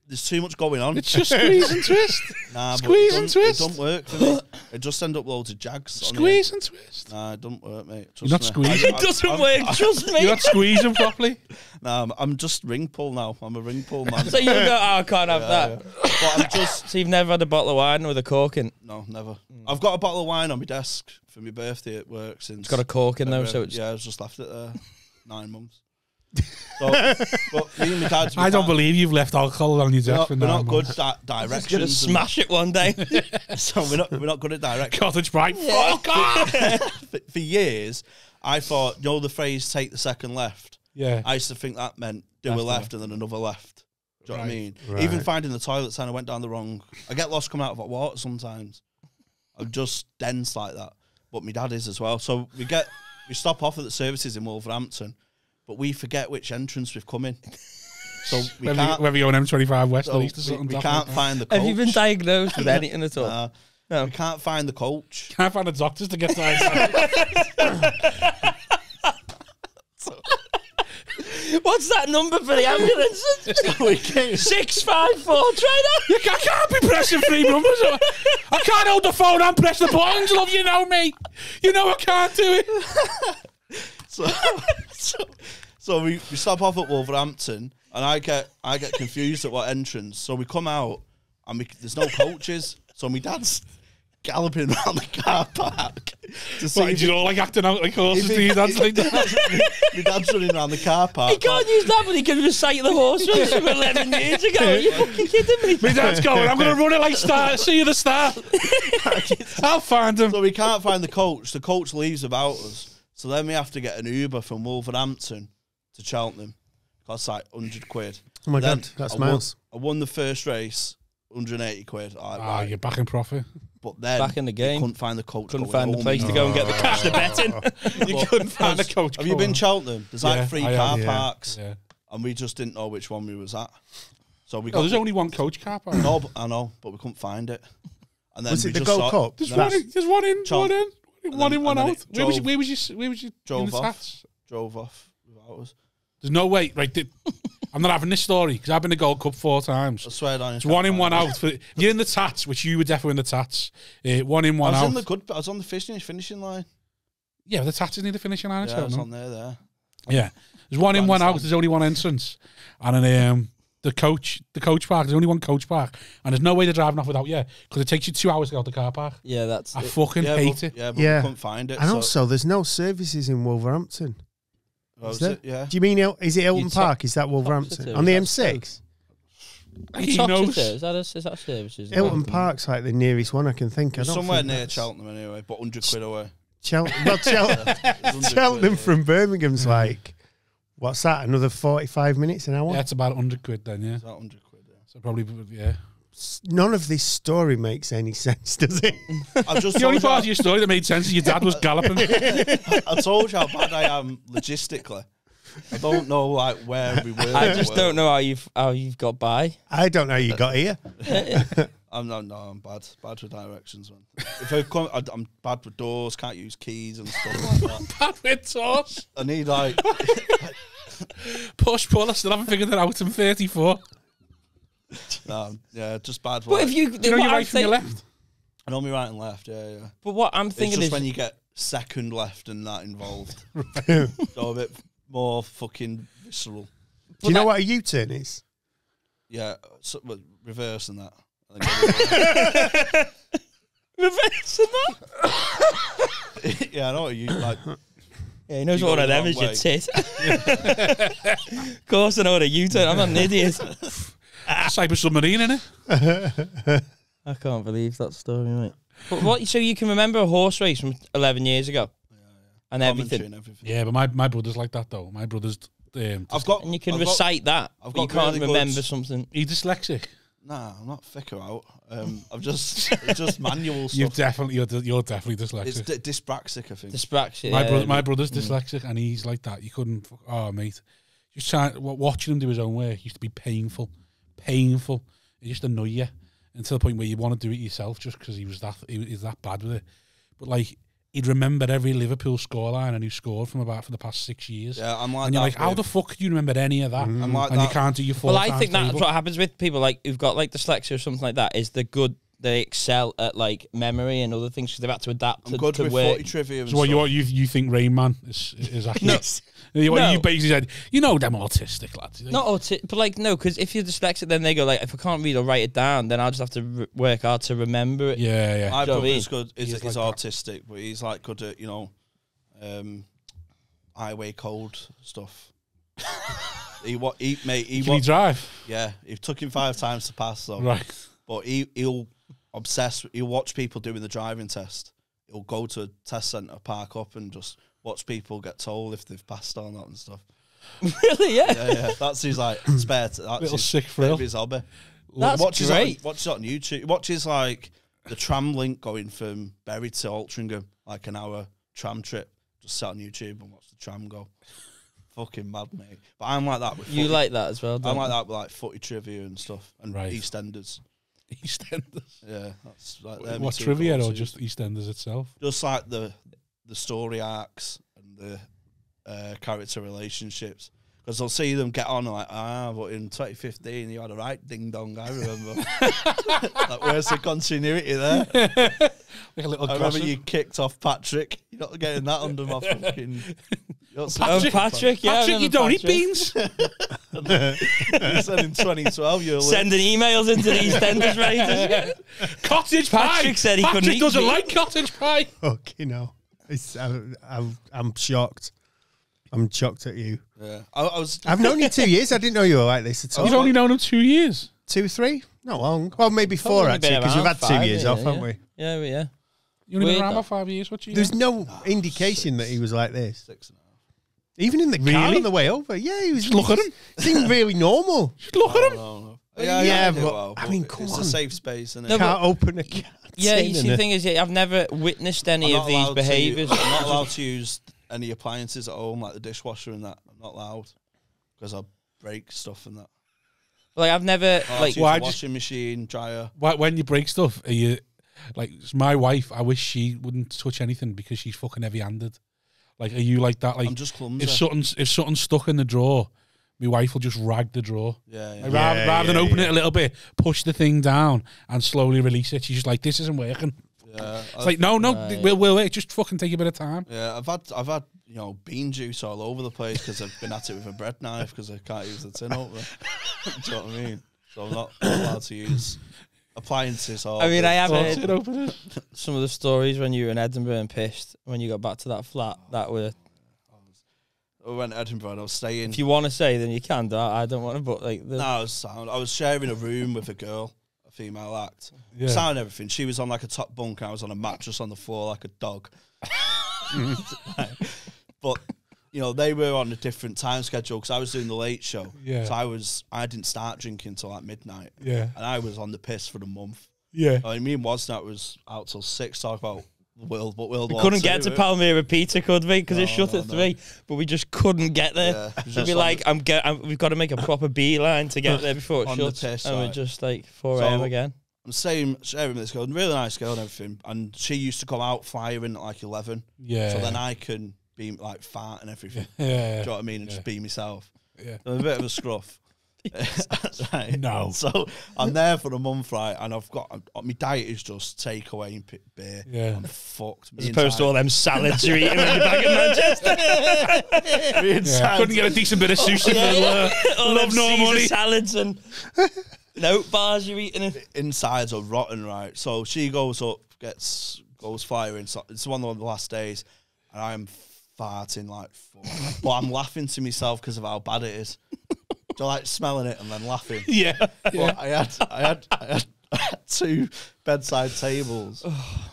there's too much going on. It's just squeeze and twist. Nah, Squeeze but and twist. It don't work for me. It just end up loads of jags. on Squeeze and twist. here. Nah, it don't work, mate. You're not Trust me. squeezing. It doesn't work, trust me. You're not squeezing properly. Nah, I'm just ring pull now. I'm a ring pull man. So you go, oh, I can't have that. But I'm just So you've never had a bottle of wine with a cork in? no, never. I've got a bottle of wine on my desk for my birthday at work since. It's got a cork in though, so it's... yeah, I just left it there 9 months. So, but me and my dad, I don't believe you've left alcohol on your desk for we're not 9 good months. at Gonna directions. and smash it one day. so we're not good at directions. Cottage bright. Fuck off. For years, I thought, you know the phrase "take the second left." Yeah. I used to think that meant do a Left left and then another left. Do you know what I mean? Right. Even finding the toilet sign, I went down the wrong. I get lost coming out of hot water sometimes. I'm just dense like that. But my dad is as well. So we stop off at the services in Wolverhampton, but we forget which entrance we've come in. So we can't. Whether you're on M25 West So or East or something. we can't find the coach. Have you been diagnosed with anything at all? Nah, No. we can't find the coach. Can't find the doctors to get diagnosed. What's that number for the ambulance? 654 trainer. I can't be pressing 3 numbers. I can't hold the phone and press the buttons, love. You know me. You know I can't do it. So we stop off at Wolverhampton, and I get confused at what entrance. So we come out, and there's no coaches. So my dad's galloping around the car park to see. What, you know, like acting out like horses to your dad's like that? My dad's running around the car park. He can't use that, but he can recite the horse race from 11 years ago. Are you fucking kidding me? My dad's going, I'm going to run it like Star. See you the Star. I'll find him. So we can't find the coach. The coach leaves without us. So then we have to get an Uber from Wolverhampton to Cheltenham. Costs like 100 quid. Oh my Then God, that's miles. I won the first race, 180 quid. You're back in profit. But then Back in the game. couldn't find the coach. Couldn't find the place to go and get the cash to bet in. You couldn't find a coach. Have you been Cheltenham? There's like 3 I car have, parks, Yeah. and we just didn't know which one we was at. So we Oh, there's only one coach car park. no, I know, but we couldn't find it. And then Was we it the just Gold saw- Cup? There's No, one in, one in, one and then out. it Where was drove- you in drove the off. stats? Drove off without us. There's no way, right? I'm not having this story because I've been to Gold Cup 4 times. I swear down. It's one in, one out. You're in the tats, which you were definitely in the tats. One in, one I out. I was on the finishing line. Yeah, the tats is near the finishing line. Yeah, I was on there. Yeah, there's one in, one out. Bandstand. There's only one entrance, and then the coach park. There's only one coach park, and there's no way they're driving off without you because it takes you 2 hours to get out the car park. Yeah, that's I it. fucking hate it. Yeah, but we couldn't find it. And so- also, there's no services in Wolverhampton. Oh, Is is there? it? Yeah. Do you mean, is it Elton You Park? Is that Wolverhampton? Toxeter, On the that's M6? He Toxeter, knows. is that services? Elton Park's like the nearest one I can think. I It's don't somewhere think near that's- Cheltenham anyway, but 100 quid away. Well, Cheltenham from Birmingham's like, what's that? Another 45 minutes an hour? Yeah, it's about 100 quid then. Yeah, It's about 100 quid. Yeah. so probably yeah. None of this story makes any sense, does it? I've just The only told part of you, your story that made sense is your dad was galloping. I told you how bad I am logistically. I don't know like where we were. I just don't know how you've got by. I don't know how you got here. I'm bad with directions, man. If I come, I'm bad with doors. Can't use keys and stuff like that. Bad with toss. I need like Push, pull. I still haven't figured that out. I'm 34. just bad. But if you, Do you know your right from your left? I know me right and left. Yeah. But what I'm It's thinking just is when you get second left and that involved, so a bit more fucking visceral. Do you know what a U-turn is? Yeah, so, well, reverse and that. I think reverse that. yeah, I know what you like. Yeah, he knows You what go one of the them wrong is, your tit. Of course I know what a U-turn. I'm not an idiot. Cyber submarine, innit? I can't believe that story, mate. But what? So you can remember a horse race from 11 years ago, and Commentary everything, and everything. Yeah, but my brother's like that though. My brother's I've got. and you can I've got- recite that, I've but you got can't really good- remember something. he's dyslexic. Nah, I'm not thicker out. I've just it's just manual stuff. You're definitely dyslexic. It's dyspraxic, I think. Dyspraxia. My brother's dyslexic, and he's like that. You couldn't. Oh, mate, just watching him do his own work used to be painful. It just annoy you, and to the point where you want to do it yourself, just because he's that bad with it. But like, he'd remember every Liverpool scoreline and who scored for the past 6 years. Yeah, I'm like And you're that like, how with- the fuck do you remember any of that? I'm like And you that. can't do your four. Well, I think that's table. what happens with people like who've got like dyslexia or something like that. Is they excel at like memory and other things because they've had to adapt I'm to, good to with work. 40 trivia. And So what stuff. you think Rain Man is accurate? No. You basically said, them autistic lads. Not but like no, because if you're dyslexic, then they go like, if I can't read or write it down, then I'll just have to work hard to remember it. Yeah. My Do you know what I brother's good. He's He's like autistic, but he's like good at highway code stuff. Can he drive? Yeah, it took him 5 times to pass though. Right. But he'll he'll watch people doing the driving test. He'll go to a test centre, park up, and just watch people get told if they've passed or not and stuff. Really? Yeah. Yeah. That's his like spare. That's Little his sick bit thrill. of his hobby. That's Watches great. Watches it on YouTube. Watches like the tram link going from Bury to Altrincham, like an hour tram trip. Just sat on YouTube and watch the tram go. Fucking mad, mate. But I'm like that with You footy. like that as well, don't I'm like you? that with like footy trivia and stuff and Right. EastEnders. EastEnders. Yeah, that's like they're my What two trivia or go-tos. just EastEnders itself? Just like the story arcs and the character relationships. Because I'll see them get on like, but in 2015 you had a right ding dong, I remember. Like, where's the continuity there? Like a little I remember gossip. you kicked off Patrick. You're not getting that under my fucking... Patrick, yeah. I Patrick, you remember don't eat Patrick. beans. You said in 2012 you're sending emails into the EastEnders writers. Cottage pie. Patrick said he couldn't eat doesn't meat. like cottage pie. Fucking hell. I'm shocked. I'm shocked at you. Yeah, I've known you 2 years. I didn't know you were like this at all. You've only known him 2 years. 2, 3? Not long. Well, maybe Probably 4 only been actually, because we've around had 2 years 5, off, haven't we? Yeah, yeah. You've only been Weird, around though. for 5 years. What you? There's no indication that he was like this. 6.5. Even in the car Really? on the way over. Yeah, he was. Just look at him. Seemed really normal. Just look at him. No. Yeah, do but, well, I mean, come it's on. a safe space, isn't it? No, Can't open a can. Yeah, you see, the thing is, I've never witnessed any of these behaviours. I'm not allowed to use any appliances at home, like the dishwasher and that. I'm not allowed because I break stuff and that. Like, I've never, like, Why washing machine, dryer. When you break stuff, are you like my wife? I wish she wouldn't touch anything because she's fucking heavy-handed. Like, are you like that? Like, I'm just clumsy. if something's stuck in the drawer, my wife will just rag the drawer. Yeah. Like, rather than open it a little bit, push the thing down and slowly release it. She's just like, this isn't working. Yeah. It's like, no, we'll wait. Just fucking take a bit of time. Yeah, I've had bean juice all over the place because I've been at it with a bread knife because I can't use the tin opener. Do you know what I mean? So I'm not allowed to use appliances. I mean, I have Tin heard opener. some of the stories when you were in Edinburgh and pissed when you got back to that flat. That were, I went to Edinburgh and I was staying. if you want to say, then you can. I don't want to, but like, No, I was sound. I was sharing a room with a girl, a female act. Yeah. Sound and everything. She was on like a top bunk. I was on a mattress on the floor like a dog. But they were on a different time schedule because I was doing the late show. Yeah. So I didn't start drinking till like midnight. Yeah. And I was on the piss for the month. Yeah. I mean, Woznat was out till 6 talk about World we War couldn't II, get to right? Palmyra Pizza, could we? Because it shut No, at 3, but we just couldn't get there. Yeah, it was We'd just be on like, we've got to make a proper beeline to get there before it On the shuts. piss, and we're right. just like 4 a.m. So- again. I'm sharing with this girl, really nice girl and everything. And she used to come out firing at like 11. Yeah. So then I can be like fart and everything. Yeah. Do you know what I mean? And just be myself. Yeah. I'm a bit of a scruff. Right. No. So I'm there for a month, right? And I've got my diet is just takeaway and beer. Yeah. I'm fucked. As opposed to all them salads you're eating when you're back in Manchester. Yeah. Couldn't get a decent bit of sushi for All love them no Caesar money. salads and oat bars you're eating. Insides are rotten, right? So she goes up, goes firing. So it's one of the last days, and I'm farting like fuck. But I'm laughing to myself because of how bad it is. Do I like smelling it and then laughing? Yeah. But I had 2 bedside tables,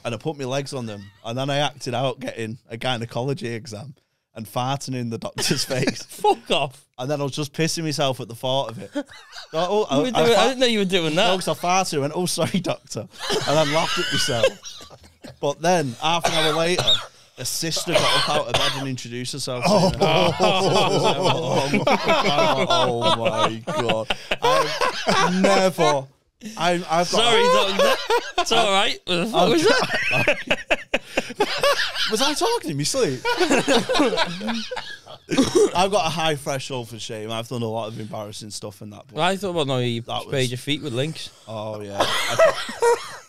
and I put my legs on them, and then I acted out getting a gynecology exam and farting in the doctor's face. Fuck off. And then I was just pissing myself at the thought of it. So, I didn't know you were doing that. because I farted and went, "Oh, sorry, doctor," and then laughed at myself. But then, half an hour later, a sister got up out of bed and introduced herself. Oh my god! I've never. I've got. Sorry, doctor. It's all right. What the fuck was that? Was I talking in my sleep? I've got a high threshold for shame. I've done a lot of embarrassing stuff and that. But Well, I thought, well, no, you That sprayed was- your feet with links. oh yeah,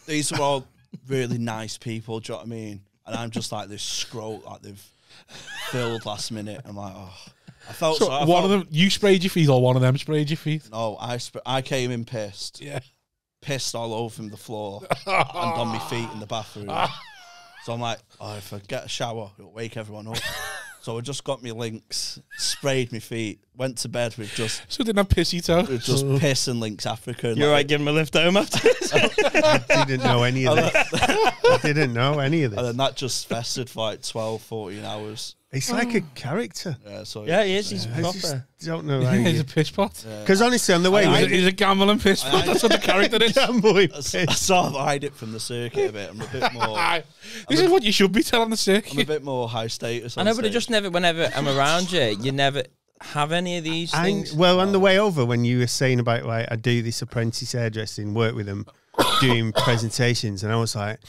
these are all really nice people. Do you know what I mean? And I'm just like this scroll, like they've filled last minute. I'm like, oh, I felt So I one felt- of them, you sprayed your feet, or one of them sprayed your feet? No, I came in pissed. Yeah. Pissed all over the floor and on my feet in the bathroom. So I'm like, oh, if I get a shower, it'll wake everyone up. So I just got my links, sprayed my feet, went to bed with just didn't have pissy toe. piss and Links Africa. And You're like, right, give him a lift home after this. I didn't know any of this. I didn't know any of and this. then that just festered for like 12, 14 hours. It's like a character. Yeah, so Yeah, he is. He's I just proper. don't know. He's a piss pot. Because honestly, on the way, He's a gambling piss pot. That's what the character is. gambling I piss. sort of hide it from the circuit a bit. I'm a bit more. This is what you should be telling the I'm a circuit. bit more high status. I know, but it just never, whenever I'm around you, you never have any of these things. Well, on the way over, when you were saying about like I do this apprentice hairdressing, work with them, doing presentations, and I was like,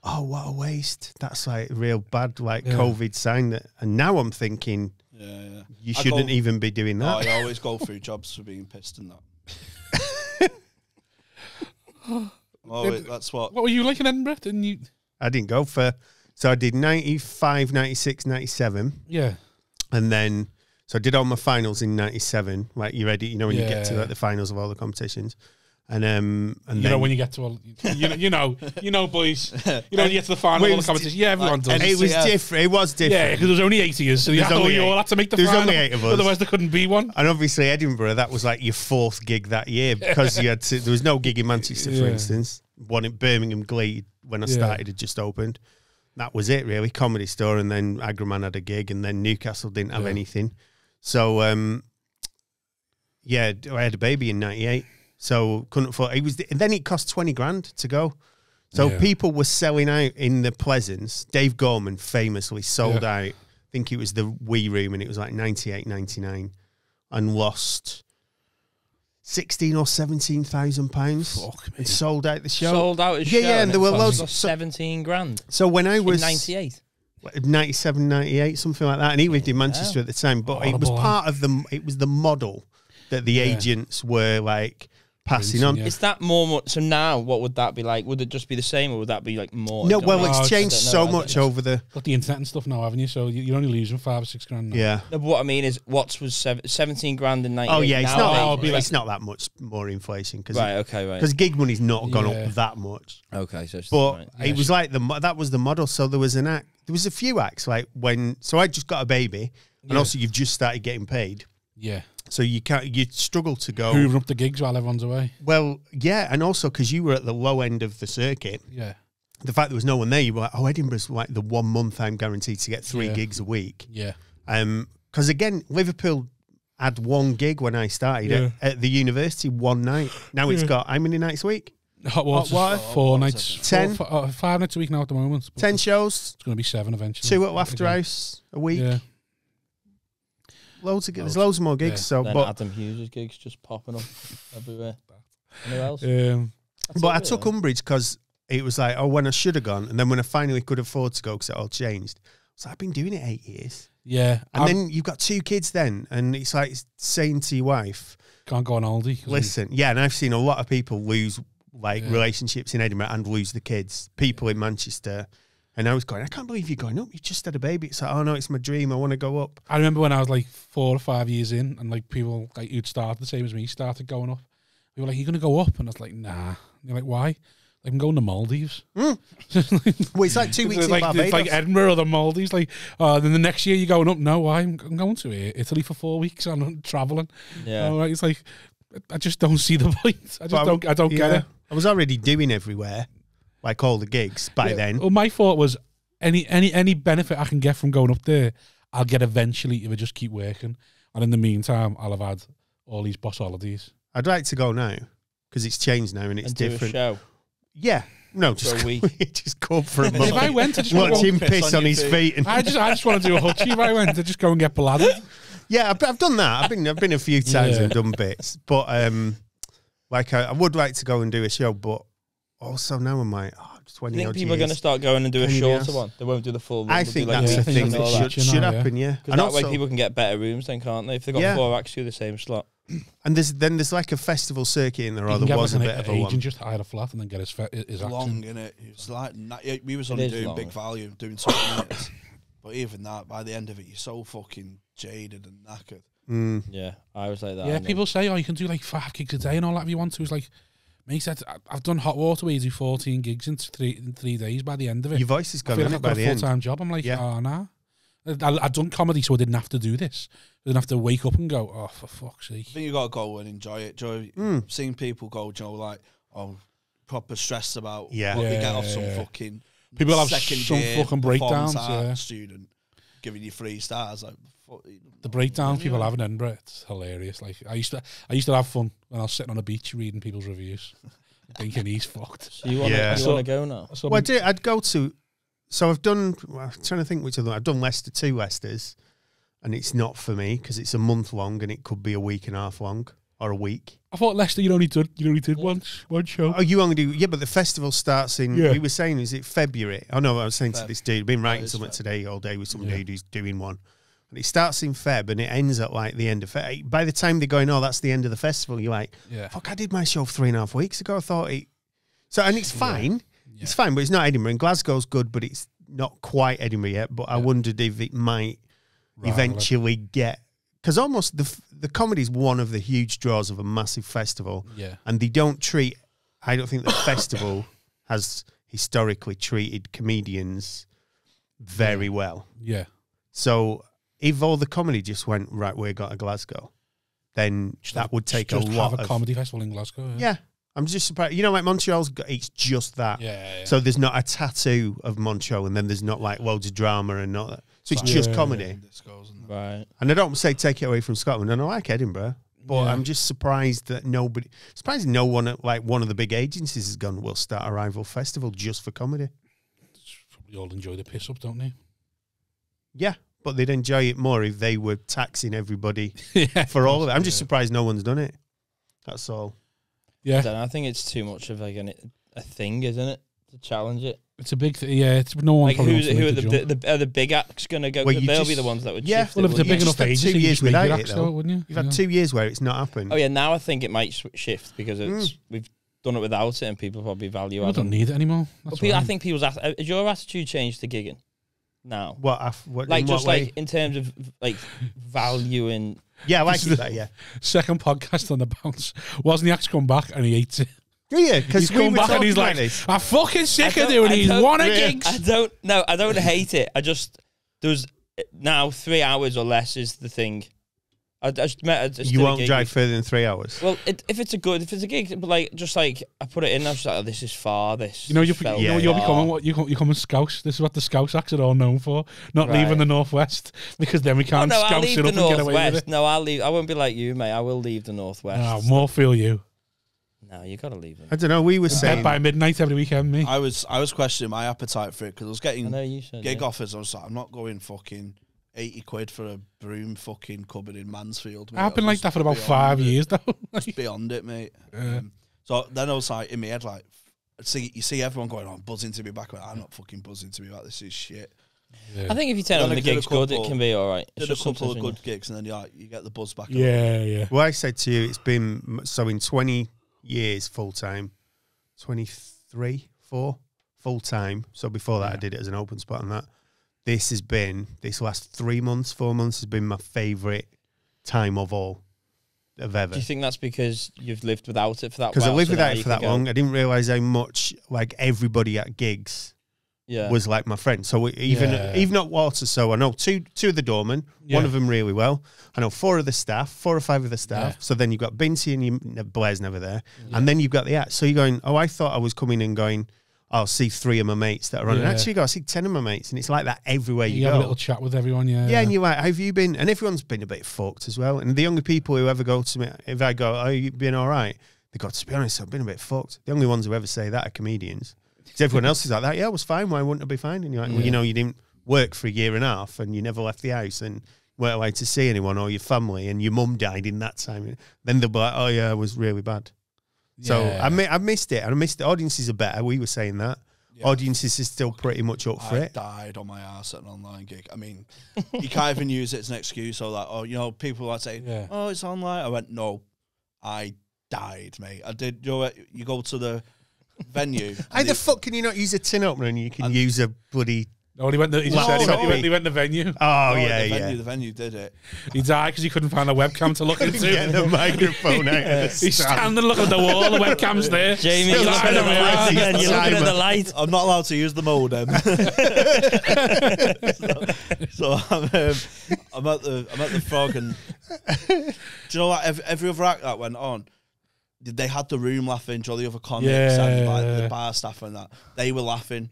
oh, what a waste. That's like a real bad like COVID sign. That, and now I'm thinking, you shouldn't even be doing that. I always go through jobs for being pissed and that. That's what. What were you like in Edinburgh? Didn't you? I didn't go for, so I did 95, 96, 97. Yeah. And then So I did all my finals in '97. Like you ready? You know when you get to like, the finals of all the competitions, and then, when you get to all, you know, boys, you know when you get to the final of all the competitions. Yeah, everyone does. And it was different. It was different. Yeah, because there was only 8 years, so you all had to make the final. There's only 8 of us. Otherwise, there couldn't be one. And obviously, Edinburgh, that was like your 4th gig that year because you had to, there was no gig in Manchester, for instance. One in Birmingham Glee when I started had just opened. That was it, really. Comedy Store, and then Agraman had a gig, and then Newcastle didn't have anything. So, I had a baby in '98. So couldn't afford. It was. Then it cost 20 grand to go. So people were selling out in the Pleasance. Dave Gorman famously sold out. I think it was the Wee Room, and it was like 98, 99, and lost 16 or 17,000 pounds. It sold out the show. Sold out the show. Yeah, and there were loads. 17 grand. So when I was in 98. 97, 98, something like that, and he lived in Manchester at the time. But it was part of the. It was the model that the agents were like passing on. Is that more? So now, what would that be like? Would it just be the same, or would that be like more? No, well, it's changed so much over the. Got the internet and stuff now, haven't you? So you're only losing 5 or 6 grand now. Yeah. No, but what I mean is, what was 17 grand in 98? Oh yeah, it's not that much more inflation because because gig money's not gone up that much. Okay, so but it was like that was the model. So there was there was a few acts like when. So I just got a baby, and also you've just started getting paid. Yeah. So you struggle to go hoovering up the gigs while everyone's away. Well, yeah, and also because you were at the low end of the circuit. Yeah. The fact there was no one there, you were like, oh, Edinburgh's like the 1 month I'm guaranteed to get 3 gigs a week. Yeah. Because again, Liverpool had 1 gig when I started at the university 1 night. Now it's got how many nights a week? Hot water. 4 nights. 10. 5 nights a week now at the moment. 10 shows. It's going to be 7 eventually. 2 at Laughter House a week. Yeah. Loads of there's loads more gigs. So, then but Adam Hughes' gigs just popping up everywhere. Anywhere else? But I took umbrage because it was like, oh, when I should have gone, and then when I finally could afford to go because it all changed. So I've been doing it 8 years. Yeah, and then you've got 2 kids then, and it's like saying to your wife, "Can't go on holiday." Listen, and I've seen a lot of people lose like relationships in Edinburgh and lose the kids. People in Manchester. And I was going, I can't believe you're going up. You just had a baby. It's like, oh no, it's my dream. I want to go up. I remember when I was like 4 or 5 years in, and like people like who'd started the same as me started going up. They were like, "You're going to go up?" And I was like, "Nah." And they're like, "Why?" Like, I'm going to Maldives. Well, it's like 2 weeks in Barbados. It's like Edinburgh or the Maldives. Like, then the next year you're going up. No, why? I'm going to Italy for 4 weeks. I'm traveling. Yeah, it's like I just don't see the point. I don't get it. I was already doing everywhere. Like all the gigs by then. Well, my thought was any benefit I can get from going up there, I'll get eventually if I just keep working. And in the meantime, I'll have had all these boss holidays. I'd like to go now because it's changed now and it's different. Do a show. Yeah. No, just for a week. Just go for a month. If I went, I just watch him piss on his feet. And I just want to do a hutchie. If I went to just go and get bladdered. Yeah, I've done that. I've been a few times and done bits, but like I would like to go and do a show, but. Also, now I'm like, 20 I think people are going to start going and do a shorter one. They won't do the full one. I think that's a thing that should happen, yeah. Because that way people can get better rooms then, can't they? If they've got 4 acts through the same slot. And there's like a festival circuit in there, or there was a bit of a one. Just hire a flat and then get his long, innit? It's like, we was only doing big value, doing 20 minutes. But even that, by the end of it, you're so fucking jaded and knackered. Yeah, I was like that. Yeah, people say, you can do like 5 gigs a day and all that if you want to. It's like, mate said, I've done Hot Water where you do 14 gigs in 3 days by the end of it. Your voice is gone like by the end. I've got a full-time job. I'm like, oh, nah. I've done comedy, so I didn't have to do this. I didn't have to wake up and go, oh, for fuck's sake. I think you got to go and enjoy it. Seeing people go, like, proper stressed about what they get off some fucking people have some fucking breakdowns. Student giving you 3 stars. Like, the breakdowns people have in Edinburgh, it's hilarious. Like I used to have fun when I was sitting on a beach reading people's reviews, thinking he's fucked. So you want to go now? Well, I'd go to. So I've done. I'm trying to think which of them. I've done 2 Leicesters, and it's not for me because it's a month long and it could be a week and a half long or a week. I thought Leicester you only did one show. Oh, you only do but the festival starts in. We were saying, is it February? Oh no, I was saying to this dude. I've been writing something today all day with some dude who's doing one. And it starts in Feb and it ends at like the end of Feb. By the time they're going, that's the end of the festival, you're like, fuck, I did my show 3.5 weeks ago. I thought it. So, and it's fine. Yeah. It's fine, but it's not Edinburgh. And Glasgow's good, but it's not quite Edinburgh yet. But I wondered if it might eventually get because almost the comedy is one of the huge draws of a massive festival. Yeah. And they don't treat, I don't think the festival has historically treated comedians very well. Yeah. So if all the comedy just went, right, we got to Glasgow, then that would take a lot have a comedy festival in Glasgow. Yeah. I'm just surprised. You know, like Montreal's got, it's just that. Yeah. So there's not a tattoo of Montreal, and then there's not like loads of drama and not that. So it's just comedy. Right. And I don't say take it away from Scotland, and I like Edinburgh, but I'm just surprised that no one at like one of the big agencies has gone, we'll start a rival festival just for comedy. We all enjoy the piss up, don't they? Yeah. But they'd enjoy it more if they were taxing everybody for all of it. I'm just surprised no one's done it. That's all. Yeah. I think it's too much of like a thing, isn't it? To challenge it. It's a big thing. Yeah, it's no one. Like who are the big acts going to go? Well, they'll be the ones that would. Yeah, shift well, if it's a big enough had agency, 2 years without it, acts, though. wouldn't you? You've had 2 years where it's not happened. Oh yeah, now I think it might shift because we've done it without it, and people probably value. I don't need it anymore. I think people's has your attitude changed to gigging now. What like just way? like in terms of like valuing. Yeah, I like that. Yeah. Second podcast on the bounce. Wasn't the axe come back and he hates it? Yeah, because He's come back and he's like, I'm fucking sick of doing these one gigs. I don't hate it. I just there's now 3 hours or less is the thing. You won't drive further than 3 hours. Well, if it's a gig, but like just like I put it in, I was like, oh, this is far. This you're becoming what you're becoming Scouse. This is what the Scouse acts are all known for. Not leaving the Northwest because then we can't Scouse it up and get away with it. No, I'll leave. I won't be like you, mate. I will leave the Northwest. No, more feel you. No, you got to leave it. I don't know. We were saying by midnight every weekend. Me, I was questioning my appetite for it because I was getting gig yeah. offers. I was like, I'm not going fucking 80 quid for a broom fucking cupboard in Mansfield. Mate. I've been like that for about 5 years though. Just beyond it, mate. So then I was like, in my head, like, you see everyone going on buzzing to be back. I'm not fucking buzzing to be back. This is shit. Yeah. I think if you turn on the gig's good, it can be all right. Did a couple of good gigs, and then you get the buzz back. Yeah. Well, I said to you, it's been so in 20 years full time, 23, 4 full time. So before that, I did it as an open spot, and that this last 3 months, 4 months has been my favourite time of all of ever. Do you think that's because you've lived without it for that? Because I lived so without it for that long. I didn't realise how much like everybody at gigs was like my friend. So even at Water, so I know two of the doormen, one of them really well. I know 4 of the staff, 4 or 5 of the staff. Yeah. So then you've got Binty and Blair's never there. Yeah. And then you've got the act. So you're going, oh, I thought I was coming and going, I'll see 3 of my mates that are on. And actually go, I see 10 of my mates. And it's like that everywhere you go. You have a little chat with everyone, Yeah, and you're like, how have you been? And everyone's been a bit fucked as well. And the only people who ever go to me, if I go, oh, you been all right? They go, to be honest, I've been a bit fucked. The only ones who ever say that are comedians. Because everyone else is like that. Yeah, I was fine. Why wouldn't I be fine? And you're like, well, you know, you didn't work for a year and a half and you never left the house and weren't allowed to see anyone or your family and your mum died in that time. Then they'll be like, oh, yeah, it was really bad. Yeah. So I missed it. And I missed it. Audiences are better. We were saying that. Yeah. Audiences is still pretty much up for it. I died on my ass at an online gig. I mean, you can't even use it as an excuse or that. Or, you know, people are saying, oh, it's online. I went, no, I died, mate. I did. You know, you go to the venue. How the fuck can you not use a tin opener and you can use a bloody... No, he went the venue. Oh, The venue did it. He died because he couldn't find a webcam to look into. Get the microphone out of the He's standing looking at the wall, the webcam's there. Jamie, you're looking at the light. I'm not allowed to use the modem. so I'm at the Frog, and do you know what? Every other act that went on, they had the room laughing. Do you know the other comics and like the bar staff and that? They were laughing.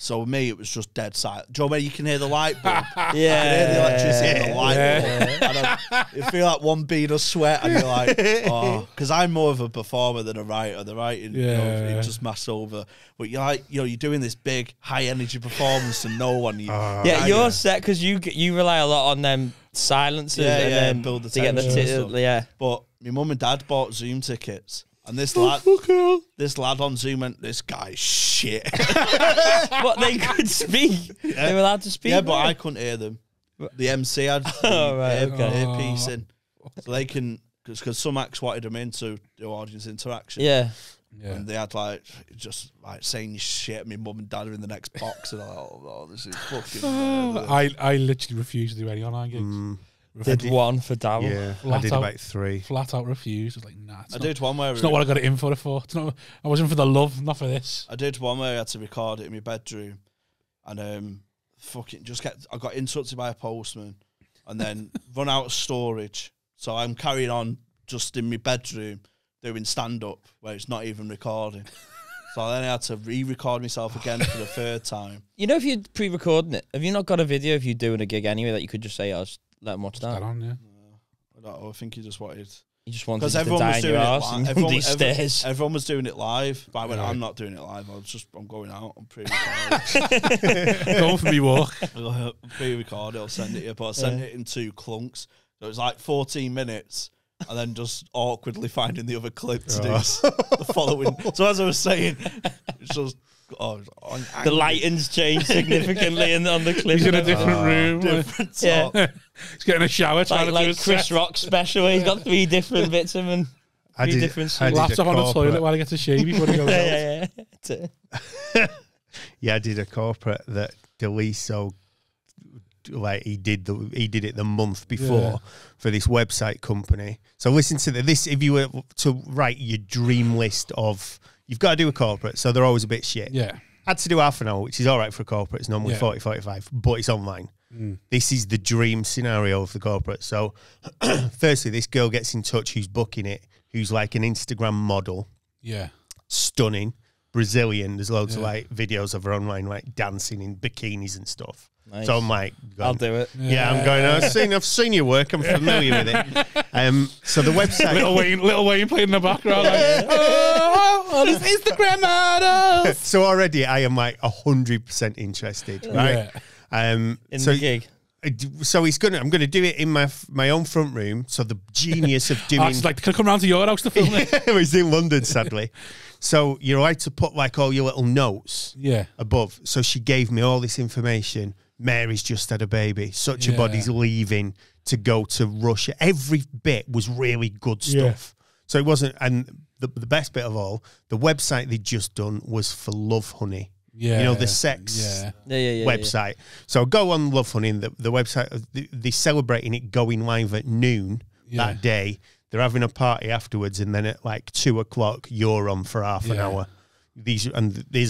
So with me, it was just dead silent. Do you know where you can hear the light bulb? You can hear the electricity and the light bulb. You feel like one bead of sweat and you're like, oh. Because I'm more of a performer than a writer. The writing, you know, it just masks over. But you're like, you know, you're doing this big, high-energy performance to no one. You're set because you rely a lot on them silences and then build the to get the But my mum and dad bought Zoom tickets. And this lad on Zoom went, this guy's shit. What, they could speak? Yeah. They were allowed to speak? Yeah, but I couldn't hear them. The MC had earpiece in. So they can, because some acts wanted them in to do audience interaction. Yeah. And they had just saying shit. My mum and dad are in the next box. And I'm like, oh, this is fucking... I literally refuse to do any online gigs. Did one for Darryl. Yeah, I Flat did out. about 3. Flat out refused. I was like, nah. I did one where It's not what I got it in for. It's not. I wasn't for the love, not for this. I did one where I had to record it in my bedroom, and I got interrupted by a postman, and then run out of storage. So I'm carrying on just in my bedroom doing stand up where it's not even recording. So then I had to re-record myself again for the 3rd time. You know, if you're pre-recording it, have you not got a video of you doing a gig anyway that you could just say, "I'll just let them watch that"? Get on, yeah. I don't know, I think he just wanted. You just wanted Because to everyone die was in doing your it arse live. and stairs. Everyone was doing it live. But I went, Right. I'm not doing it live. I'm going out. I'm pre-recorded. Going for me walk. I'm pre-recorded. I'll send it to you. But I sent it in 2 clunks. So it was like 14 minutes. And then just awkwardly finding the other clip to do the following. So as I was saying, it's just... The lighting's changed significantly on the clip. He's in a different room. different Yeah. talk. He's getting a shower. Trying to do Like his Chris set. Rock special. He's got 3 different bits of him. I Three did, different I did Laptop a on the corporate. toilet while he gets a shave before he goes out. Yeah, I did a corporate that Deliso, like he did it the month before for this website company. So listen to this. If you were to write your dream list of, you've got to do a corporate, so they're always a bit shit. Yeah. Had to do half an hour, which is all right for a corporate. It's normally 40, 45, but it's online. This is the dream scenario of the corporate. So firstly, this girl gets in touch who's booking it, who's like an Instagram model. Yeah. Stunning. Brazilian. There's loads of like videos of her online, like dancing in bikinis and stuff. Nice. So I'm like, I'll do it. Yeah, I'm going. I've seen your work. I'm familiar with it. So the website. Little Wayne playing in the background. Like, oh, this Instagram models. So already I am like 100% interested, right? In the gig. So I'm going to do it in my own front room. So the genius of doing. It's like, can I come round to your house to film it? He's in London, sadly. So you're allowed to put like all your little notes above. So she gave me all this information. Mary's just had a baby. Such a body's leaving to go to Russia. Every bit was really good stuff. So it wasn't, and the best bit of all, the website they'd just done was for Love Honey. Yeah. You know, the sex website. Yeah. So go on Love Honey, and the website, they're celebrating it going live at noon that day. They're having a party afterwards, and then at like 2:00, you're on for half an hour. There's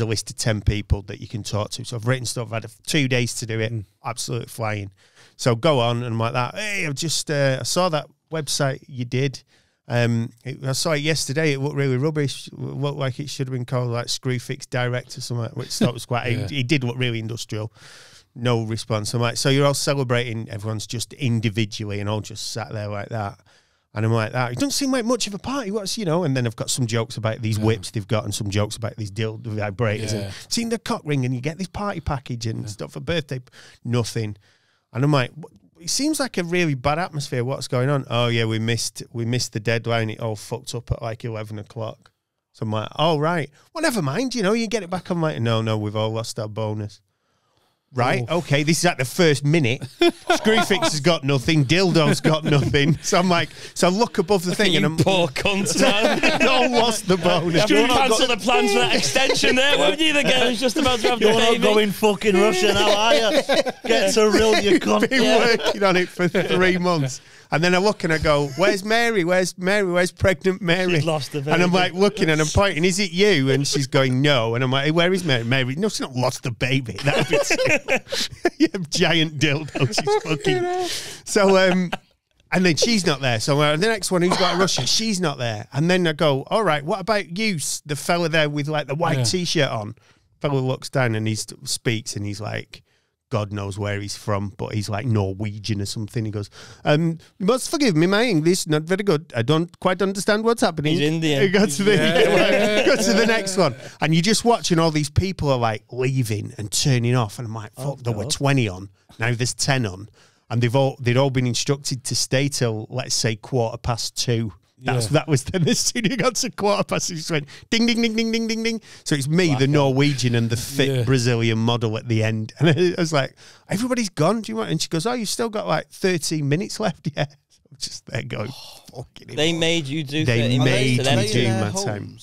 a list of 10 people that you can talk to. So I've written stuff. I've had 2 days to do it. Absolutely flying. So go on and I'm like that. Hey, I just I saw that website you did. I saw it yesterday. It looked really rubbish. It looked like it should have been called like Screwfix Direct or something, which thought was quite. It did look really industrial. No response. I'm like, so you're all celebrating. Everyone's just individually and all just sat there like that. And I'm like, that. It doesn't seem like much of a party. What's, and then I've got some jokes about these whips they've got and some jokes about these dildo vibrators. And seen the cock ring and you get this party package and stuff for birthday. Nothing. And I'm like, it seems like a really bad atmosphere. What's going on? Oh, yeah, we missed the deadline. It all fucked up at like 11:00. So I'm like, oh, right. Well, never mind. You get it back. I'm like, no, we've all lost our bonus. Right, okay, this is at the first minute. Screwfix has got nothing, Dildo's got nothing. So I'm like, I look above the thing and I'm poor cunt, man. all lost the bonus. You cancel the plans for that extension there, won't you? The girl who's just about to have the baby. You're not going fucking Russia now, are you? Get to real you cunt. Been working on it for 3 months. And then I look and I go, where's Mary? Where's pregnant Mary? She's lost the baby. And I'm like looking and I'm pointing, is it you? And she's going, no. And I'm like, hey, where is Mary? Mary, no, she's not lost the baby. That'd be giant dildo. She's fucking. So, and then she's not there. So the next one who's got a Russia, she's not there. And then I go, all right, what about you? The fella there with like the white T-shirt on. Fella looks down and he speaks and he's like, God knows where he's from, but he's like Norwegian or something. He goes, you must forgive me, my English not very good. I don't quite understand what's happening. He's Indian. Go to the next one. And you're just watching all these people are like leaving and turning off. And I'm like, fuck, there were 20 on. Now there's 10 on. And they'd all been instructed to stay till, let's say, 2:15. That was then as soon as it got to 2:15, it just went ding, ding, ding, ding, ding, ding, ding. So it's me, the Norwegian, and the fit Brazilian model at the end. And I was like, everybody's gone. Do you want? And she goes, oh, you've still got like 13 minutes left. Yeah. I'm just there going, fucking. They made you do 30 They minutes. made Me do my time.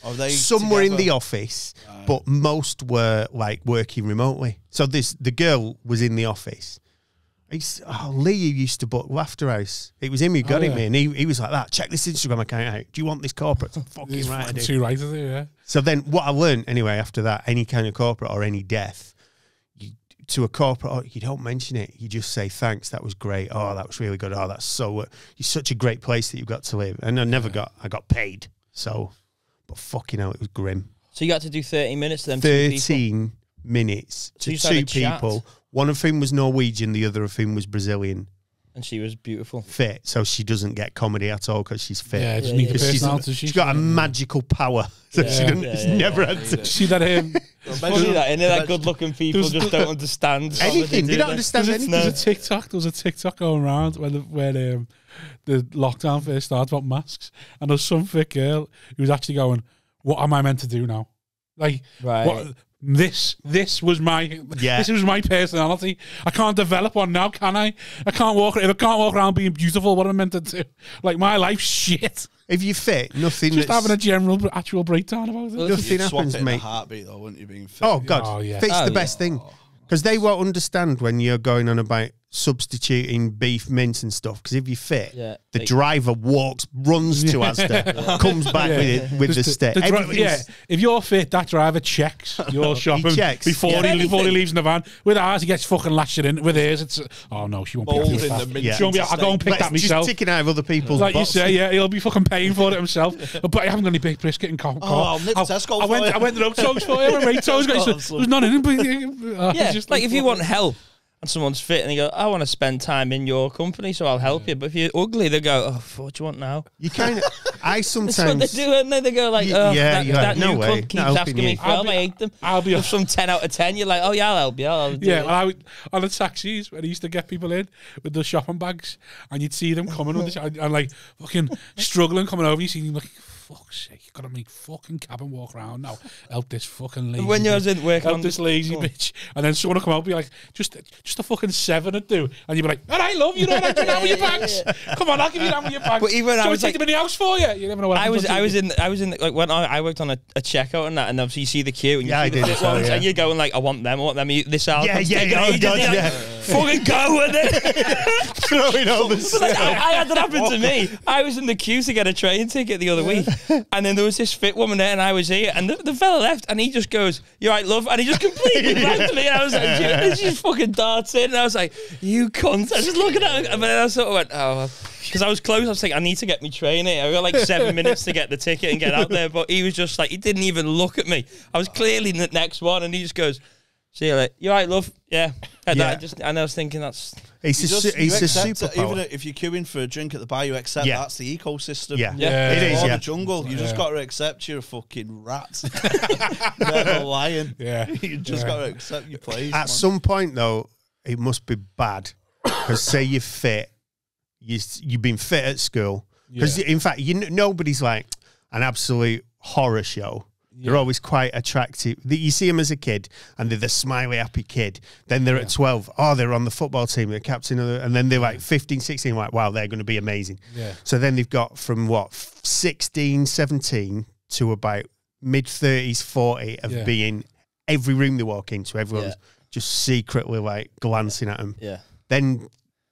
Are they Some were in the office, but most were like working remotely. So the girl was in the office. Lee, who used to book Laughter House. It was him who got it, me, and he was like that. Check this Instagram account out. Do you want this corporate? Fucking right, I do. Too right, is it? Yeah. So then, what I learned anyway after that, any kind of corporate or any death, to a corporate, you don't mention it. You just say thanks. That was great. Oh, that was really good. Oh, that's so. You're such a great place that you've got to live. And I got paid. So, but fucking hell, it was grim. So you got to do 30 minutes to them 13 minutes to two people. One of whom was Norwegian, the other of whom was Brazilian. And she was beautiful. Fit, so she doesn't get comedy at all because she's fit. Yeah, just need the personality. She's got a magical power. So she's never had to. See that him? Funny that good-looking people just don't understand anything. They don't understand anything. There was a TikTok going around when the lockdown first started about masks, and there was some fit girl who was actually going, "What am I meant to do now?" Like, what? This was my personality. I can't develop one now, can I? If I can't walk around being beautiful, what am I meant to do? Like, my life's shit. If you fit, nothing. Just having a general actual breakdown about it. Well, nothing happens, mate. In a heartbeat, though, wouldn't you? Being fit. Oh God, fit's the best thing. Because they won't understand when you're going on about substituting beef mince and stuff. Because if you're fit, the driver runs to Asda, comes back with the stick. If you're fit, that driver checks your shopping before he leaves in the van. With ours, he gets fucking lashed in. With hers, it's she won't pick that. I'll go and pick that myself. Just ticking out of other people's like boxes. You say, he'll be fucking paying for it himself. But I haven't got any big brisket and coffee. I'll nip Tesco. I went to Toes for you. There's none in it. Like if you want help and someone's fit and you go, I want to spend time in your company, so I'll help you. But if you're ugly, they go, oh, what do you want now? You kind of, I sometimes. That's what they do, and then they go like, that new cunt keeps asking me for help. I hate them. I'll be from 10 out of 10. You're like, oh yeah, I'll help you. On the taxis when I used to get people in with the shopping bags, and you'd see them coming and like fucking struggling coming over. You see them like, fuck's sake, you gotta make fucking cab and walk around now. Help this fucking lazy. When you was in work, help this lazy bitch, and then someone will come out and be like, just a fucking 7 would do, and you'd be like, all right, love, you know what I do now with your bags. Come on, I'll give you that with your bags. But even I was take them in the house for you. You never know what I was in like when I worked on a checkout and that, and obviously you see the queue and you see the fit ones, and you're going like, I want them. This out. Fucking go with it. Throwing all the stuff. I had that happen to me. I was in the queue to get a train ticket the other week. And then there was this fit woman there, and I was here, and the fella left, and he just goes, "You right, love?" And he just completely blanked me. And I was like, and she just fucking darts in, and I was like, "You cunt!" I was just looking at her, and then I sort of went, "Oh," because I was close. I was like, "I need to get me train here." I got like 7 minutes to get the ticket and get out there, but he was just like, he didn't even look at me. I was clearly in the next one, and he just goes, "See you later. You right, love?" Yeah. And I was thinking that's. It's a superpower. Even if you're queuing for a drink at the bar, you accept that's the ecosystem. Yeah, it is. The jungle. You just got to accept you're a fucking rat. Never a lion. Yeah, you just got to accept your place. At some point, though, it must be bad because say you're fit, you've been fit at school. Because in fact, nobody's like an absolute horror show. They're always quite attractive. You see them as a kid, and they're the smiley, happy kid. Then they're at 12. Oh, they're on the football team. They're captain of and then they're like 15, 16. Like, wow, they're going to be amazing. Yeah. So then they've got from 16, 17 to about mid-30s, 40 of being every room they walk into, everyone's just secretly like glancing at them. Yeah. Then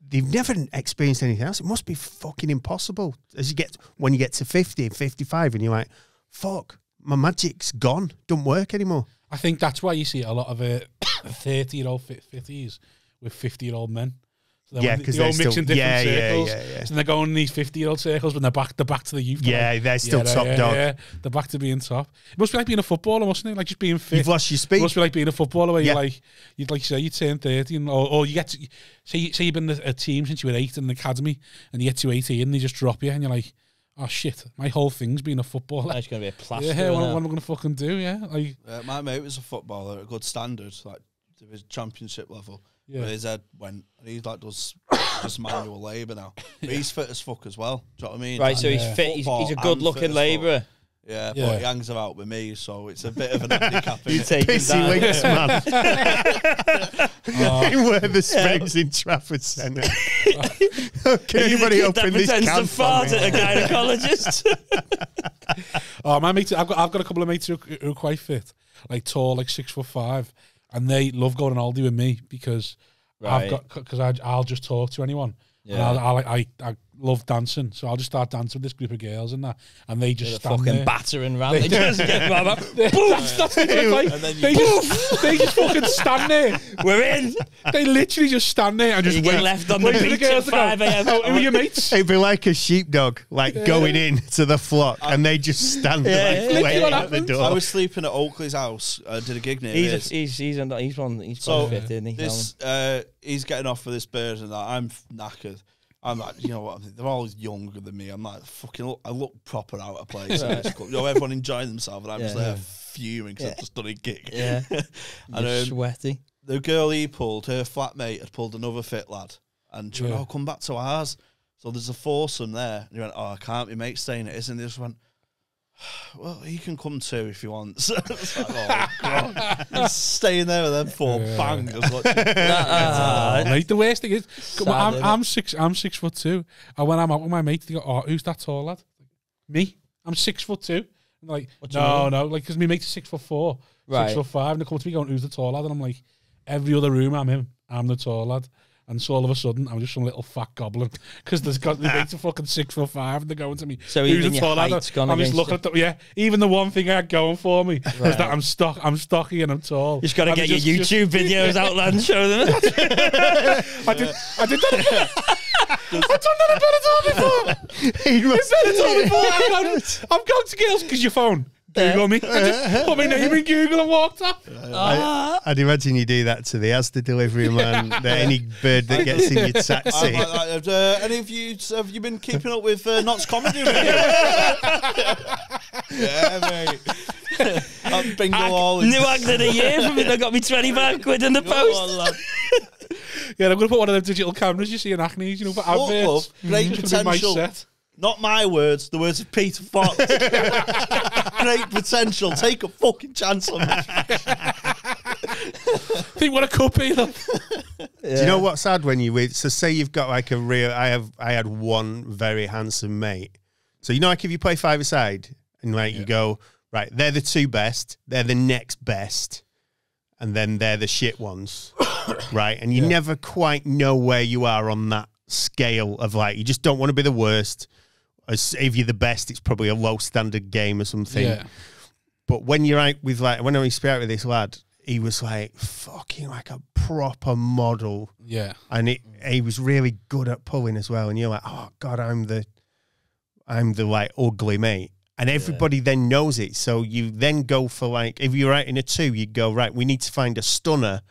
they've never experienced anything else. It must be fucking impossible when you get to 50 and 55, and you're like, fuck. My magic's gone. Don't work anymore. I think that's why you see a lot of 30-year-old 50s with 50-year-old men. So because they're all mixing different circles. Yeah. So they're going in these 50-year-old circles when they're back to the youth. They're still top dog. Yeah, they're back to being top. It must be like being a footballer, mustn't it? Like just being fit. You've lost your speed. It must be like being a footballer where you'd say you turn 30 or you get to, say you've been a team since you were 8 in the academy and you get to 18 and they just drop you and you're like, oh shit, my whole thing's been a footballer. It's going to be a plaster. Yeah, what am I going to fucking do? Yeah. My mate was a footballer at a good standard, like division championship level. Yeah. But his head went, and he like does manual labour now. But he's fit as fuck as well. Do you know what I mean? Right, so he's fit. He's a good looking labourer. Yeah, but he hangs about with me, so it's a bit of an handicap. You take him down. Links, man. Where the Springs in Trafford Centre. Can anybody open this can? To fart at a gynecologist. My mates, I've got a couple of mates who are quite fit, like tall, like 6'5", and they love going on holiday with me because I've got because I'll just talk to anyone. Yeah. And I love dancing, so I'll just start dancing with this group of girls and that, and they just stand fucking there. battering around. They just get boom. They just fucking stand there. We're in. They literally just stand there and just You wait. get left on the beach at 5 a.m. Who are your mates? It'd be like a sheepdog, like going in to the flock, and they just stand waiting at the door. I was sleeping at Oakley's house. Did a gig near his. He's So quite fit, isn't he? This he's getting off for this bird and that. I'm knackered. I'm like, you know what? They're all younger than me. I'm like, I look proper out of place. In this club. You know, everyone enjoying themselves, and I'm just there fuming because I've just done a gig. Yeah, and sweaty. The girl he pulled, her flatmate had pulled another fit lad, and she went, "Oh, come back to ours." So there's a foursome there. And he went, "Oh, I can't. My mate's staying at his," and they just went, "Well, he can come too if he wants." It's like, oh god, just staying there with them four bangers. Mate, the worst thing is, I'm 6'2", and when I'm out with my mates, they go, "Oh, who's that tall lad?" Me, I'm 6'2". I'm like, no, like because my mate's 6'4", right. 6'5", and they come to me going, "Who's the tall lad?" And I'm like, every other room I'm him, I'm the tall lad. And so all of a sudden, I'm just some little fat goblin because there's got the mates are fucking 6'5", and they're going to me. So who's even the your tall lad? height's gone I'm just against looking at even the one thing I had going for me was that I'm stocky and I'm tall. You just got to get your YouTube videos out there and show them. I did that. I've done that a Bellator before. I've gone to girls because your phone. Google me. I just put my name in Google and walked off. I'd imagine you do that to the Asda delivery man. Any bird that gets in your taxi. Any of you have you been keeping up with Knott's comedy? Yeah, mate. Bingo all. New act of the year from it. I got me 25 quid in the post. Yeah, I'm going to put one of them digital cameras you see in Acne, you know, for adverts. Great potential. Not my words, the words of Peter Fox. Great potential. Take a fucking chance on me. Think what it could be. Do you know what's sad when so say you've got like a real, I had one very handsome mate. So you know, like if you play five-a-side and like you go, right, they're the two best, they're the next best, and then they're the shit ones, right? And you never quite know where you are on that scale of like, you just don't want to be the worst. If you're the best, it's probably a low standard game or something. Yeah. But when you're out with like, when I used to be out with this lad, he was like fucking like a proper model. Yeah. And he was really good at pulling as well. And you're like, oh God, I'm the like ugly mate. And everybody then knows it. So you then go for like, if you're out in a two, you go, right, we need to find a stunner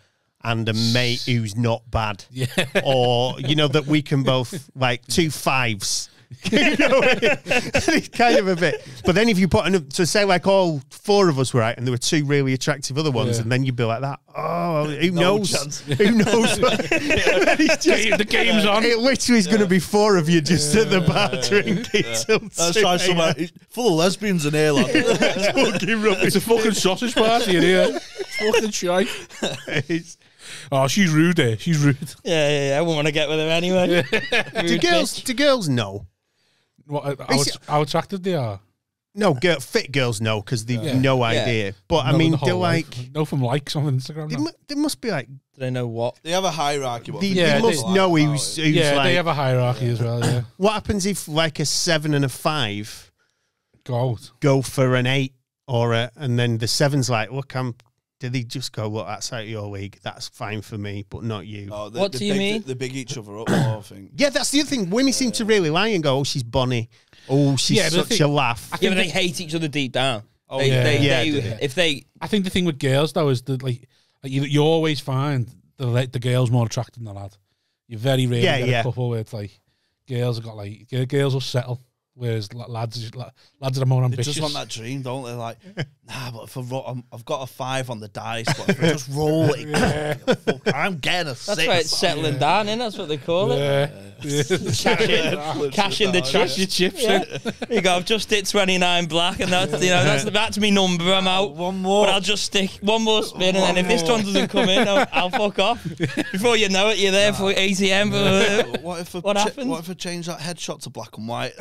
and a mate who's not bad. Yeah. Or, you know, that we can both like 2 5s. You know, it's kind of a bit. But then if you put so say like all 4 of us were out and there were 2 really attractive other ones, and then you'd be like that. Oh, who knows? Who knows? The game's on. It literally is going to be 4 of you just at the bar drinking. Let's try somewhere full of lesbians in here, lad. It's a fucking sausage party in here. It's fucking shite. Oh, she's rude there. She's rude. Yeah. I wouldn't want to get with her anyway. Do girls know? What, how attractive they are? No, fit girls know because they've no idea. But I mean, they're like... Know from likes on Instagram. They must be like... Do they know what? They have a hierarchy. They must know who's like... they have a hierarchy as well, yeah. What happens if like a 7 and a 5 go for an 8 or and then the 7's like, look, did they just go, look, that's out of your league. That's fine for me, but not you. Oh, what do you mean? They big each other up more, I think. Yeah, that's the other thing. Women seem to really lie and go, oh, she's bonny. Oh, she's such a laugh. Yeah, but they hate each other deep down. Oh, If they... I think the thing with girls, though, is that like you always find the girl's more attractive than the lad. You very rarely get a couple where it's like girls will settle. Whereas lads are more ambitious. They just want that dream, don't they? Like, nah, but if I've got a 5 on the dice, but if I just roll it, I'm getting a 6. That's why it's settling down, innit? That's what they call it. Cash in the trash your chips. Yeah. You go, I've just hit 29 black, and that's my number. I'm out. One more, but I'll just stick one more spin, and then if this one doesn't come in, I'll fuck off. Before you know it, you're there for ATM. What happens? What if I change that headshot to black and white?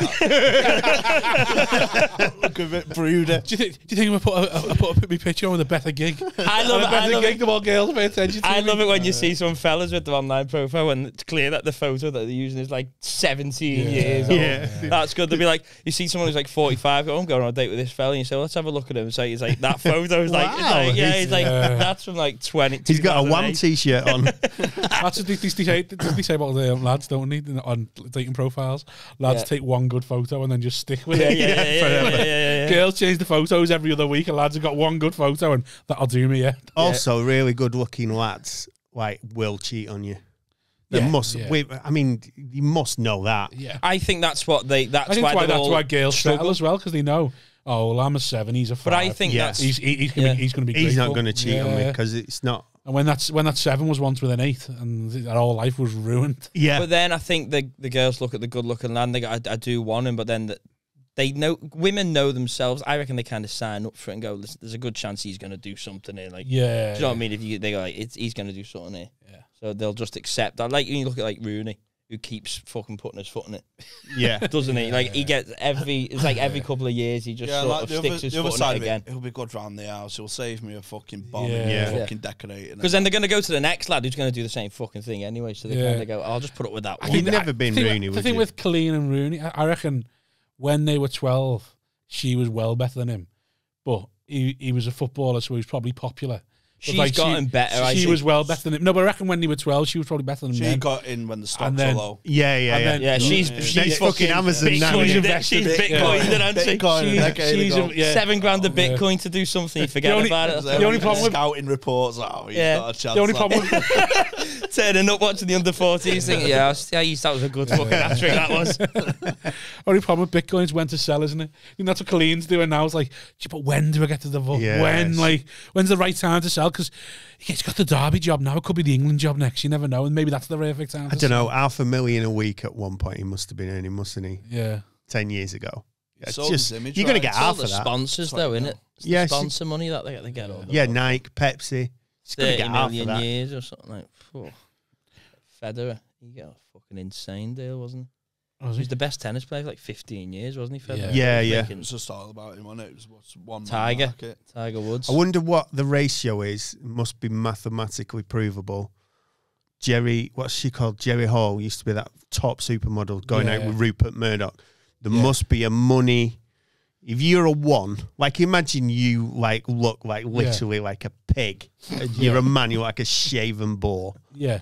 Look a bit brooder. Do you think I put my picture on with a better gig? I love it. The more girls pay attention to I me. love it when you see some fellas with their online profile and it's clear that the photo that they're using is like 17 years old. Yeah. That's good. They'll be like, you see someone who's like 45, go, I'm going on a date with this fella, and you say, well, let's have a look at him. So he's like, that photo is like, Wow, he's like, that's from like 20. He's got a Wham t-shirt on. That's what they say about the lads, don't they? On dating profiles, lads take one good photo and then just stick with it. Yeah. Girls change the photos every other week, and lads have got one good photo, and that'll do me. Yeah. Also, really good-looking lads like will cheat on you. They must. Yeah. I mean, you must know that. Yeah. I think that's what they. I think that's why girls settle as well, because they know. Oh, well, I'm a 7. He's a 5. But I think that's he's going to be. He's grateful. not going to cheat on me because it's not. And when that 7 was once with an 8, and that whole life was ruined. Yeah. But then I think the girls look at the good-looking lad and they go, I do want him, but then they know, women know themselves. I reckon they kind of sign up for it and go, listen, there's a good chance he's going to do something here. Like, do you know what I mean? If they go, like, he's going to do something here. Yeah. So they'll just accept that. Like, you look at like Rooney, who keeps fucking putting his foot in it. Yeah. Doesn't he? Like, he gets it's like every couple of years, he just sort of sticks his foot in it again. He'll be good round the house. He'll save me a fucking bomb fucking decorating. Because then they're going to go to the next lad who's going to do the same fucking thing anyway. So they kind of go, I'll just put up with that one. You've never been Rooney, The thing with Colleen and Rooney, I reckon when they were 12, she was well better than him. But he was a footballer, so he was probably popular. She's gotten better. She was well better than him. No, but I reckon when they were 12, she was probably better than him. She got in when the stocks were low. Yeah, she's fucking Amazon now. She's Bitcoined it, hasn't she? Bitcoin. $7 grand a Bitcoin to do something. You forget about it. The only problem with scouting reports. Oh, he's got a chance. The only problem turning up watching the under-14s thinking, that was a good fucking hat-trick, that was. Only problem with Bitcoin is when to sell, isn't it? That's what Colleen's doing now. It's like, but when do I get to the vote? When's the right time to sell? Because he's got the Derby job now. It could be the England job next. You never know. And maybe that's the perfect time. I don't know. $500,000 a week at one point he must have been earning, mustn't he? Yeah. 10 years ago. It's just, you're going to get half of that. Sponsors, though, innit? It's sponsor money that they get all. Yeah, Nike, Pepsi. It's going to get half of that. years or something like. Federer, he got a fucking insane deal, wasn't he? He was the best tennis player for like 15 years, wasn't he? Federer? Yeah. It was just all about him, wasn't it? It was one Tiger Woods. I wonder what the ratio is. It must be mathematically provable. What's she called? Jerry Hall used to be that top supermodel going out with Rupert Murdoch. There must be a money. If you're a 1, like imagine you like look like literally like a pig. You're a man, you're like a shaven boar. Yeah.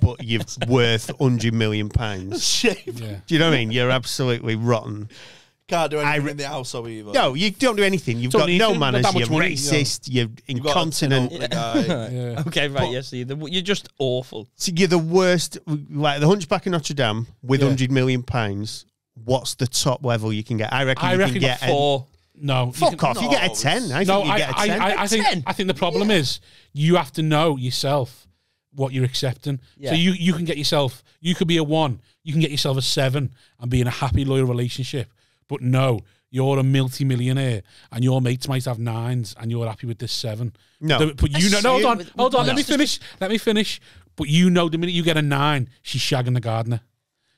But you're worth £100 million. Shaven. Yeah. Do you know what I mean? You're absolutely rotten. Can't do anything in the household either. No, you don't do anything. You've got no manners. You're racist. You're incontinent. Okay, right. Yes, you're just awful. So you're the worst. Like the Hunchback of Notre Dame with £100 million. What's the top level you can get? I reckon you can get 4. No, fuck off. You get a 10. I think you get a 10. I think the problem is you have to know yourself what you're accepting. Yeah. So you can get yourself. You could be a 1. You can get yourself a 7 and be in a happy, loyal relationship. But no, you're a multi-millionaire and your mates might have 9s and you're happy with this 7. No, but you know. No, hold on. Let me finish. But you know, the minute you get a 9, she's shagging the gardener.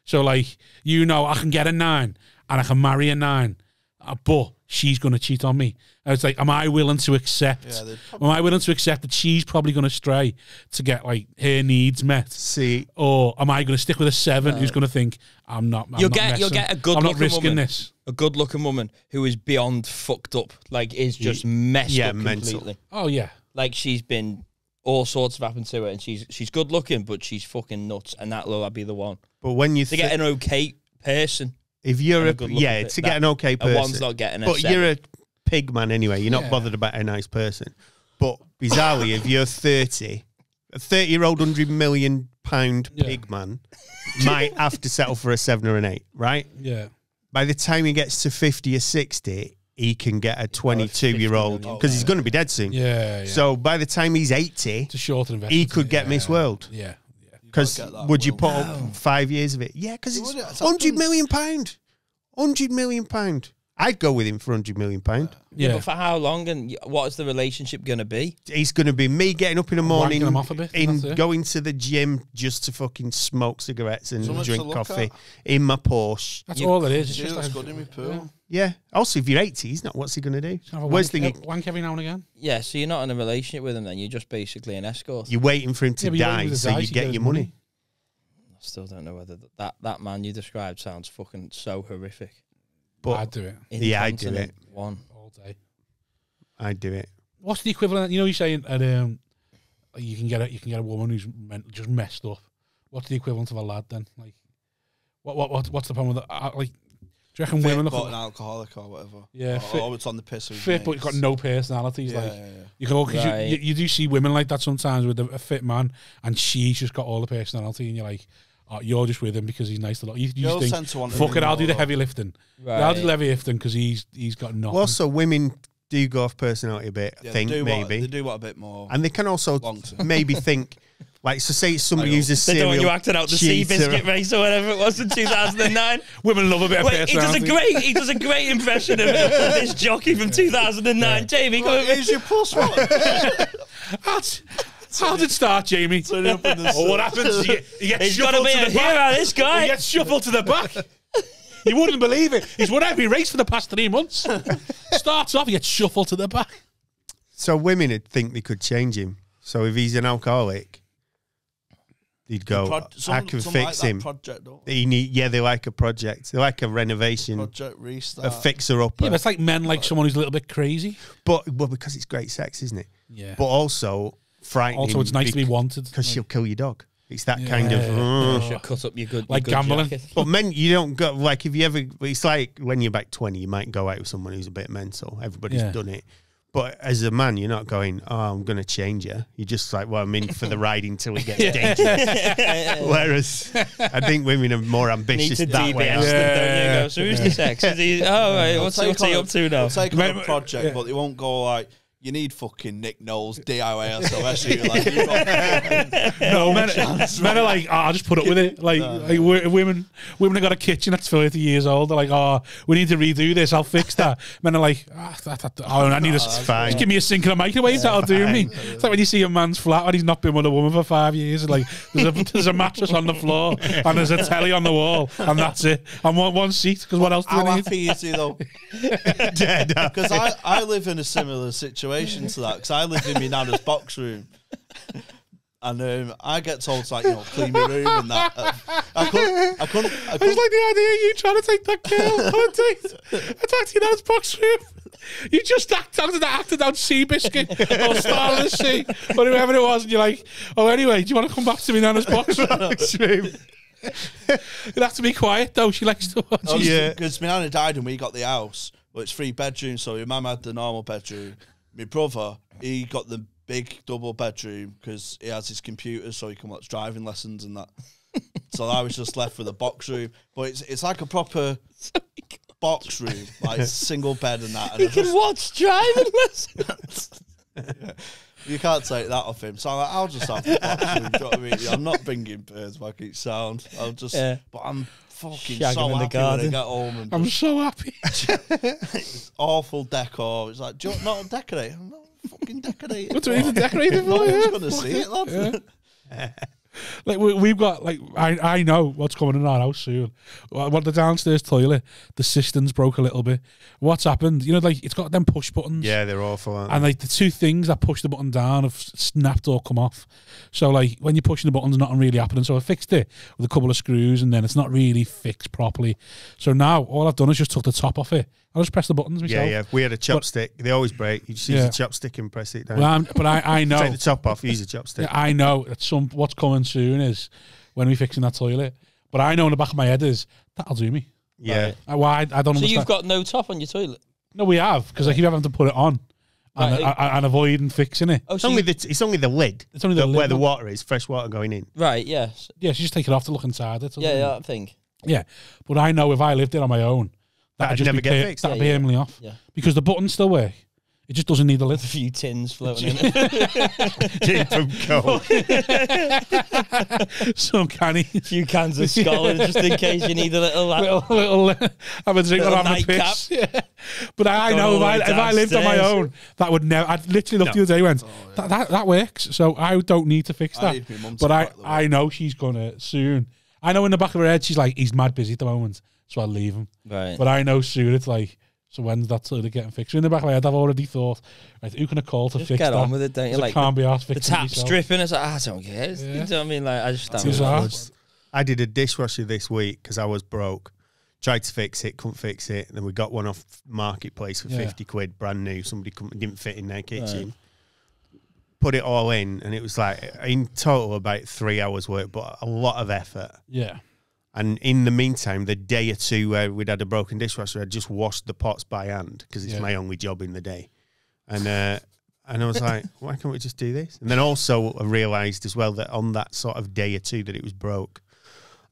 So, like, I can get a 9 and I can marry a 9, but she's going to cheat on me. And it's like, am I willing to accept that she's probably going to stray to get, like, her needs met? See. Or am I going to stick with a 7 who's going to think, you'll get a good-looking woman. This. A good-looking woman who is beyond fucked up, like, is just messed up completely. Mental. Oh, yeah. Like, she's been... all sorts have happened to her, and she's good looking, but she's fucking nuts, and that'll be the one. But when you get an okay person, if you're to get an okay person, one's not getting. But you're a pig man anyway. You're not bothered about a nice person. But bizarrely, if you're 30, a 30-year-old £100 million pig man might have to settle for a 7 or an 8, right? Yeah. By the time he gets to 50 or 60. He can get a 22-year-old because he's going to be dead soon. Yeah. So by the time he's 80, it's a short investment. He could get Miss World. Yeah. Because would you put up 5 years of it? Yeah, because it's £100 million. £100 million. I'd go with him for £100 million. Yeah, but for how long, and what is the relationship going to be? He's going to be me getting up in the morning, him off a bit, going to the gym just to fucking smoke cigarettes and drink coffee at. in my Porsche. That's all it is. It's She just looks like, good in my pool. Yeah. Also, if you're 80, he's not. What's he going to do? Wank every now and again. Yeah, so you're not in a relationship with him then. You're just basically an escort. You're waiting for him to die so you get your money. I still don't know whether that man you described sounds fucking so horrific. But I'd do it. Yeah, I'd do it. One all day. I'd do it. What's the equivalent? You know, you're saying you can get a woman who's just messed up. What's the equivalent of a lad then? Like, what's the problem with that? Like, do you reckon women look an alcoholic or whatever? Yeah, or it's on the piss. Fit, but he's got no personalities. Yeah, like yeah. you can, because you do see women like that sometimes with a fit man, and she's just got all the personality, and you're like, oh, you're just with him because he's nice to look. You just think, fuck it, I'll do the heavy lifting. Right. I'll do the heavy lifting because he's got nothing. Well, also, women do go off personality a bit, I think, maybe. They do want a bit more. And they can also maybe think, like, so say it's somebody who's a serial They don't want you acting out the Seabiscuit race or whatever it was in 2009. Women love a bit of personality. He does a great impression of this jockey from 2009. Yeah. Jamie, come over. Here's your plus one. How did it start, Jamie? What happens? He gets shuffled to the back. This guy. He gets shuffled to the back. You wouldn't believe it. He's won every race for the past 3 months. Starts off, he gets shuffled to the back. So women would think they could change him. So if he's an alcoholic, they'd go, I can fix him. They like a project. They like a renovation. Project restart. A fixer-upper. Yeah, but it's like men like someone who's a little bit crazy. Well, because it's great sex, isn't it? Yeah. But also frightening. Also, it's nice to be wanted. Because she'll kill your dog. It's that kind of... She'll cut up your good like good gambling. Jacket. But men, you don't go... Like, if you ever... It's like when you're back 20, you might go out with someone who's a bit mental. Everybody's done it. But as a man, you're not going, oh, I'm going to change you. You're just like, well, I'm in for the ride until it gets dangerous. Whereas I think women are more ambitious that way. Go, so who's the sex? What's he up to now? They'll take on a project, but they won't go like, you need fucking Nick Knowles DIY SOS. You're like, no, men are like, oh, I'll just put up with it. Like women have got a kitchen that's 30 years old. They're like, oh, we need to redo this. I'll fix that. Men are like, I need just give me a sink and a microwave. That'll do me. It's like when you see a man's flat when he's not been with a woman for 5 years. And like there's a mattress on the floor and there's a telly on the wall and that's it. And one seat because what else do we need? How happy is he though? Because I live in a similar situation to that because I live in my nana's box room and I get told like, clean my room and that. I couldn't. I just like the idea of you trying to take that girl on a date. Attack your nana's box room. You just acted out Seabiscuit or Star of the Sea or whoever it was, and you're like, oh, anyway, do you want to come back to me nana's box room? You'd have to be quiet though. She likes to watch. Because my nana died and we got the house. Well, it's 3 bedrooms, so your mum had the normal bedroom. My brother, he got the big double bedroom because he has his computer, so he can watch driving lessons and that. So I was just left with a box room, but it's like a proper box room, like single bed and that. And he can watch driving lessons. You can't take that off him. So I'm like, I'll just have the box room. Do you know what I mean? I'm not bringing birds back each sound. I'll just, but I'm fucking so happy when I get home. And I'm so happy. It's awful decor. It's like, do you not decorate? I'm not fucking decorating. What do we need to decorate it for? No one's going to see it, lad. Yeah. Like we've got like I know what's coming in our house soon. What the downstairs toilet, the cistern's broke a little bit. What's happened? Like it's got them push buttons. Yeah, they're awful. And like the 2 things that push the button down have snapped or come off. So like when you're pushing the buttons, nothing really happening. So I fixed it with a couple of screws, and then it's not really fixed properly. So now all I've done is just took the top off it. I just press the buttons myself. Yeah. We had a chopstick. They always break. You just use a chopstick and press it down. Well, but I know. Take the top off. Use a chopstick. Yeah, I know that what's coming soon is when we're fixing that toilet. But I know in the back of my head is that'll do me. Yeah. Why I don't understand. So you've got no top on your toilet? No, we have because I keep having to put it on and avoiding fixing it. Oh, it's only the lid. It's only the lid where the water is, fresh water going in. Right. Yes. Yeah. So you just take it off to look inside it. Yeah. That thing. Yeah, but I know if I lived it on my own, that'd never get fixed. That'd be permanently off because the buttons still work. It just doesn't need a lid. A few tins floating in it. From coke. Some canny. A few cans of Scotland just in case you need a little have a drink or have a piss. Yeah. But I know if I lived on my own, that would never. I'd literally looked the other day and went, that works. So I don't need to fix that. But I know she's gonna soon. I know in the back of her head she's like, he's mad busy at the moment, so I'll leave him. Right. But I know soon it's like, so when's that sort of getting fixed? So in the back of my head, I've already thought, right, who can I call to just fix get that? on with it, don't you? Like, can't be asked fixing the tap's dripping. It's like, I don't care. You know what I mean? Like, I just don't. I did a dishwasher this week because I was broke. Tried to fix it, couldn't fix it. And then we got one off Marketplace for 50 quid, brand new. Somebody didn't fit in their kitchen. Right. Put it all in, and it was like, in total, about 3 hours work, but a lot of effort. Yeah. And in the meantime, the day or two where we'd had a broken dishwasher, I'd just washed the pots by hand because it's my only job in the day. And I was like, why can't we just do this? And then also I realised as well that on that sort of day or two that it was broke,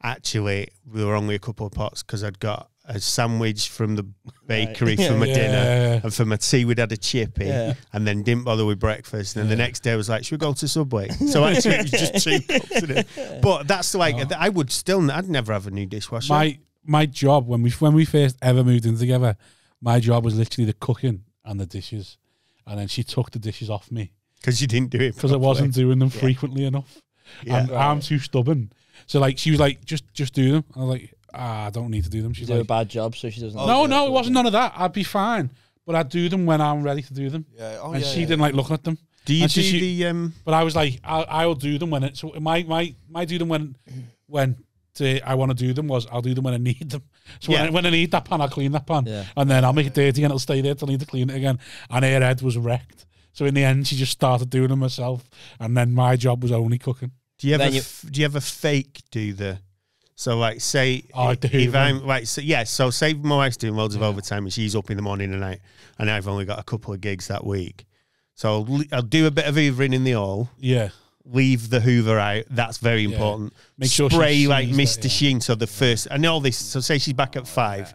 actually, there were only a couple of pots because I'd got a sandwich from the bakery for my dinner, and for my tea we'd had a chippy, and then didn't bother with breakfast. And then the next day I was like, should we go to Subway? So actually it was just 2 cups in it. But that's like, I'd never have a new dishwasher. My job, when we first ever moved in together, my job was literally the cooking and the dishes. And then she took the dishes off me. Because you didn't do it because I wasn't doing them frequently enough. And I'm too stubborn. So like, she was like, just do them. I was like, I don't need to do them. She's do a bad job, so she doesn't. No, it wasn't none of that. I'd be fine, but I'd do them when I'm ready to do them. Yeah. She didn't like looking at them. Do you do the? But I was like, I will do them when it. So my do them when I want to do them was I'll do them when I need them. So when I need that pan, I'll clean that pan, and then I'll make it dirty and it'll stay there till I need to clean it again. And her head was wrecked. So in the end, she just started doing them herself, and then my job was only cooking. Do you ever fake do the? So like say if I'm like so say my wife's doing loads of overtime and she's up in the morning and night, and I've only got a couple of gigs that week, so I'll do a bit of hoovering in the hall. Yeah. Leave the hoover out. That's very important. Make sure spray like Mr. Sheen. So the first and all this. So say she's back at 5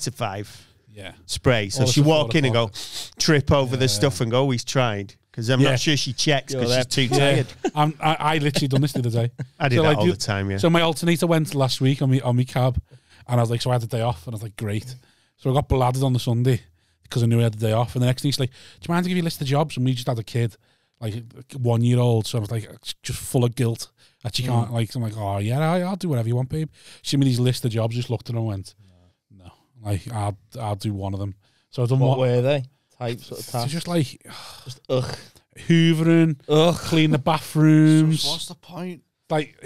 to 5. Yeah. Spray. So she walk in and go trip over the stuff and go, oh, he's tried. Because I'm not sure she checks because she's too tired. I literally done this the other day. I did that all the time, So my alternator went last week on my cab, and I was like, so I had the day off, and I was like, great. So I got bladdered on the Sunday because I knew I had the day off, and the next thing she's like, do you mind to give you a list of jobs? And we just had a kid, like 1 year old, so I was like, just full of guilt that she can't, like, I'm like, oh yeah, I'll do whatever you want, babe. She gave me these list of jobs, just looked at them and went, no, like, I'll do one of them. So I've done what were they? Type sort of tasks? So just like, hoovering, clean the bathrooms. So what's the point? Like,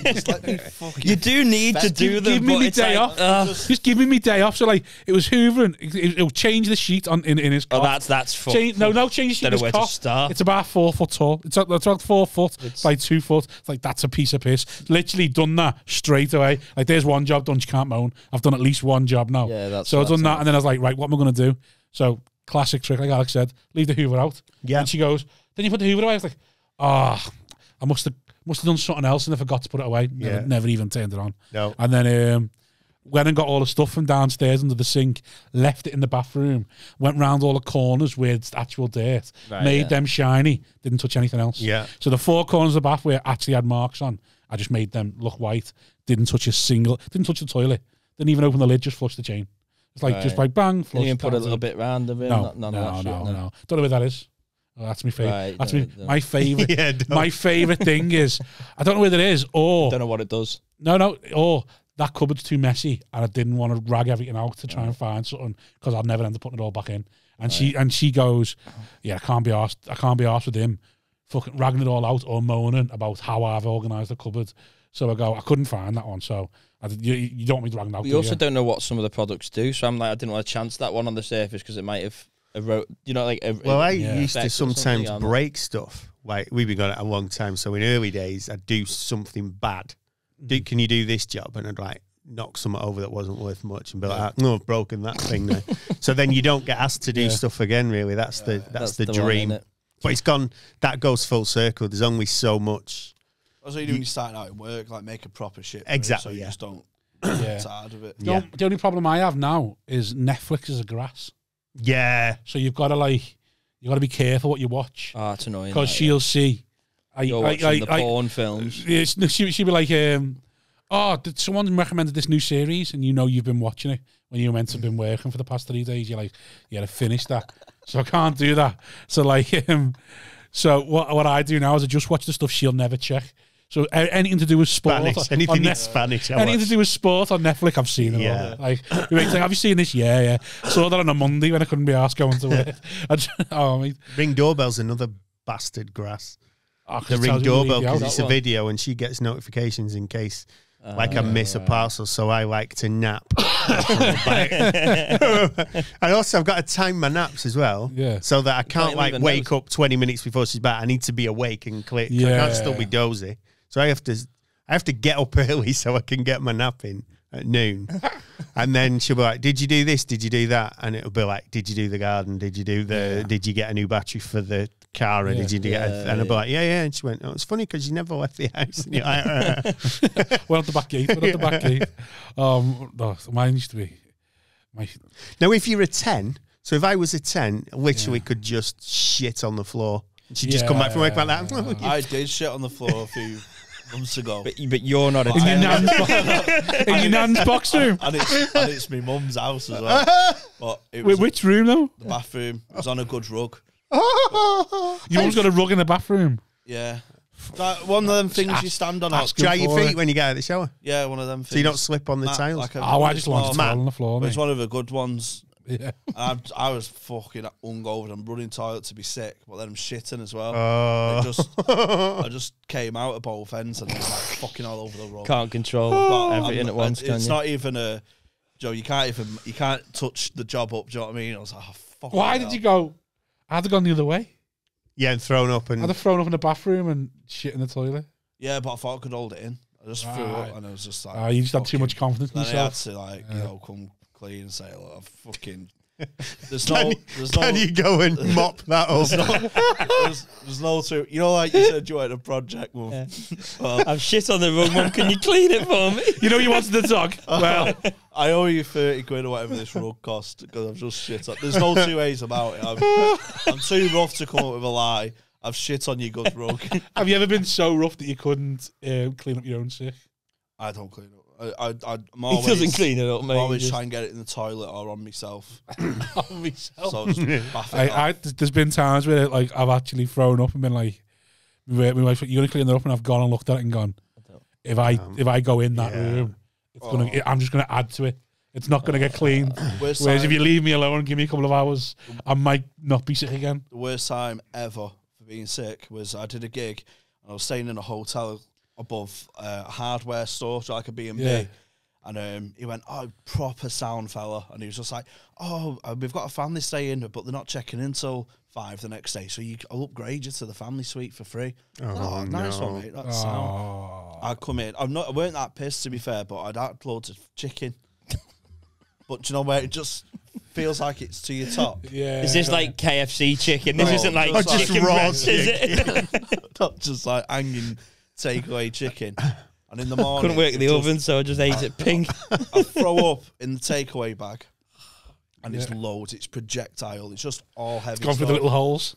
just let me you do need to do them. Give me my day off. Just give me my day off. So like, it was hoovering. It'll change the sheet in his cot. Oh, that's full. Change the sheet in his cot. It's about 4 foot tall. It's about 4 foot by 2 foot. It's like, that's a piece of piss. Literally done that straight away. Like, there's one job done. She can't moan. I've done at least one job now. Yeah, so I've done that, and then I was like, right, what am I going to do? So classic trick, like Alex said, leave the hoover out. Yeah. And she goes, then you put the hoover away. I was like, I must have done something else and I forgot to put it away. Never even turned it on. No. And then went and got all the stuff from downstairs under the sink, left it in the bathroom, went round all the corners where it's actual dirt, made them shiny, didn't touch anything else. Yeah. So the 4 corners of the bath where it actually had marks on, I just made them look white, didn't touch the toilet, didn't even open the lid, just flushed the chain. It's like just like bang, flush. You can put a little bit round of it. No. Don't know where that is. Oh, that's my favorite. That's my favorite. My favorite thing is I don't know where that is, or don't know what it does. No, or that cupboard's too messy, and I didn't want to rag everything out to try and find something because I'd never end up putting it all back in. And she goes, yeah, I can't be arsed with him fucking ragging it all out or moaning about how I've organised the cupboard. So I go, I couldn't find that one, so you don't want me to rag it out. We also don't know what some of the products do, so I'm like, I didn't want to chance that one on the surface because it might have I used to sometimes break stuff. Like, we've been going it a long time, so in early days, I'd do something bad. Can you do this job? And I'd like knock something over that wasn't worth much and be like, no, I've broken that thing now. So then you don't get asked to do stuff again, really. That's the dream. One, but it's gone, that goes full circle. There's only so much. That's what you do when you're starting out at work, like make a proper shit. Exactly, so you just don't get tired of it. The only problem I have now is Netflix is a grass. Yeah. So you've got to You got to be careful what you watch. Oh, it's annoying. Because she'll see. You're watching the porn films. She'd be like, did someone recommended this new series and you know you've been watching it when you were meant to have been working for the past 3 days? You're like, yeah, I finished that. So I can't do that. So like, so what I do now is I just watch the stuff she'll never check. So anything to do with sport, anything in Spanish, anything to do with sport on Netflix, I've seen it all. Like, have you seen this? Yeah. Saw that on a Monday when I couldn't be asked going to work. Ring doorbell's another bastard grass. Oh, the Ring doorbell, because it's a video and she gets notifications in case I miss a parcel, so I like to nap. And also I've got to time my naps as well, so that I can't like wake up 20 minutes before she's back. I need to be awake and click. I can't still be dozy, so I have to get up early so I can get my nap in at noon. And then she'll be like, did you do this, did you do that? And it'll be like, did you do the garden, did you get a new battery for the car, or did you get and I'll be like, yeah. And she went, oh, it's funny because you never left the house. And you're like, we're at the back gate. No, mine used to be now if you're a 10, so if I was a 10, literally could just shit on the floor. She'd just come back from work like that. I did shit on the floor a few months ago. But you're not a 10. In your nan's box room. And it's my mum's house as well. But it was which room though? The bathroom. It was on a good rug. You always got a rug in the bathroom. Yeah. One of them things you stand on. Dry your feet when you get out of the shower. Yeah, one of them things. So you don't slip on the tiles. I just want to fall on the floor. It's one of the good ones. Yeah. I was fucking hungover. I'm running toilet to be sick, but then I'm shitting as well. I just came out of both ends and it was like fucking all over the rug. Can't control everything at once. It's not even a Joe. You can't touch the job up. Do you know what I mean? I was like, oh, fuck. Why did you go? I'd have gone the other way. Yeah, and thrown up I'd have thrown up in the bathroom and shit in the toilet. Yeah, but I thought I could hold it in. I just threw up and I was just like, you just had too much confidence in yourself. I had to come clean and say, look, I've fucking. Can you go and mop that up? There's no two. You know, like you said, you had a project, Mum. Yeah. Well, I've shit on the rug, Mum. Can you clean it for me? You know you wanted the dog. Well, I owe you 30 quid or whatever this rug cost because I've just shit on. There's no two ways about it. I'm too rough to come up with a lie. I've shit on your good rug. Have you ever been so rough that you couldn't clean up your own shit? I don't clean up. He doesn't clean it up, mate. I always try and get it in the toilet or on myself. On myself. So just there's been times where like I've actually thrown up and been like, my wife, you're gonna clean it up, and I've gone and looked at it and gone, if I go in that room, I'm just gonna add to it. It's not gonna get cleaned. Whereas if you leave me alone and give me a couple of hours, I might not be sick again. The worst time ever for being sick was I did a gig and I was staying in a hotel above a hardware store, so like a B&B. And he went, oh, proper sound fella. And he was just like, oh, we've got a family staying, but they're not checking in till 5 the next day, so I'll upgrade you to the family suite for free. Nice one, mate. That's sound. I'd come in. I weren't that pissed, to be fair, but I'd had loads of chicken. But do you know where it just feels like it's to your top? Yeah. Is this like KFC chicken? This isn't like chicken raw breast, is it? Not just like hanging takeaway chicken. And in the morning, couldn't work in the oven, so I just ate it pink. I throw up in the takeaway bag, and it's loads. It's projectile. It's just all heavy. It's gone through the little holes.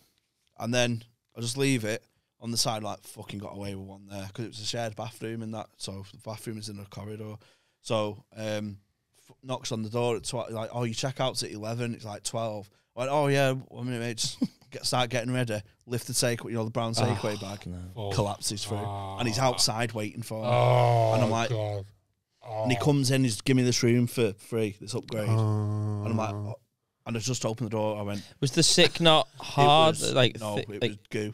And then I just leave it on the side, like fucking got away with one there because it was a shared bathroom and that. So the bathroom is in a corridor. So knocks on the door at like, oh, your checkout's at 11. It's like 12. I went, oh yeah, 1 minute, mate. Just start getting ready. Lift the takeaway, the brown takeaway bag. No. Collapses through, and he's outside waiting for me. And I'm like, and he comes in. He's giving me this room for free. This upgrade, and I'm like, and I just opened the door. I went, was the sick not hard? It was goo.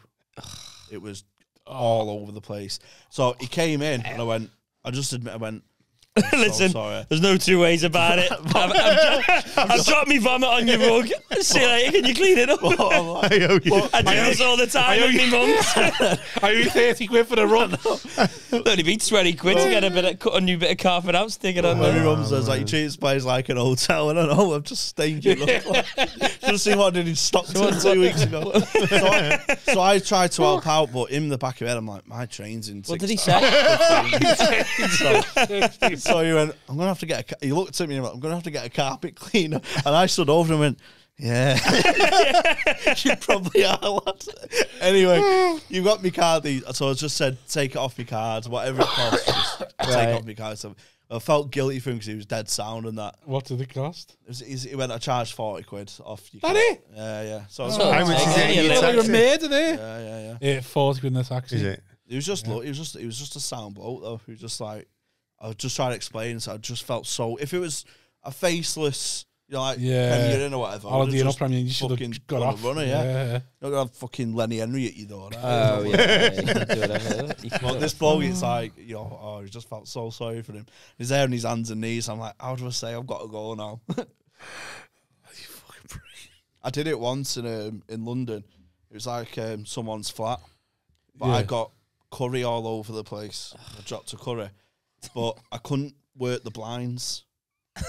It was all over the place. So he came in, and I went. Listen, so there's no two ways about it. I've got me vomit on your rug. See you later, can you clean it up? I do this all the time with me mums. I owe you 30 quid for the run. It'll only be 20 quid to get cut a new bit of carpet out, stick it on there. My mum says, like, you treat this place like an hotel, and I know I've just stained you. Just see what I did in Stockton 2 weeks ago. So I tried to help out, but in the back of my head, I'm like, my train's in 6 What did he say? So he went, I'm going to have to get he looked at me and went, I'm going to have to get a carpet cleaner. And I stood over and went, Yeah. You probably are, lad. Anyway, you got me card. So I just said, take it off my card. Whatever it costs, just take it off my card. So I felt guilty for him because he was dead sound and that. What did it cost? He went, I charged 40 quid off your card. Did he? Yeah. So how much is it in your taxi? You're made of it. Yeah. 40 quid in the taxi. Is it? He was just he was just a sound bloke though. He was just like, I was just trying to explain. So I just felt so. If it was a faceless, you know, like Premier Inn or whatever, Holiday Inn or Premier Inn, you should have got off. Runner, You're not gonna have fucking Lenny Henry at your door. Oh yeah. You can do whatever. But this bloke, it's like, you know, he just felt so sorry for him. He's there on his hands and knees. I'm like, how do I say I've got to go now? I did it once in London. It was like someone's flat, but I got curry all over the place. I dropped a curry, but I couldn't work the blinds.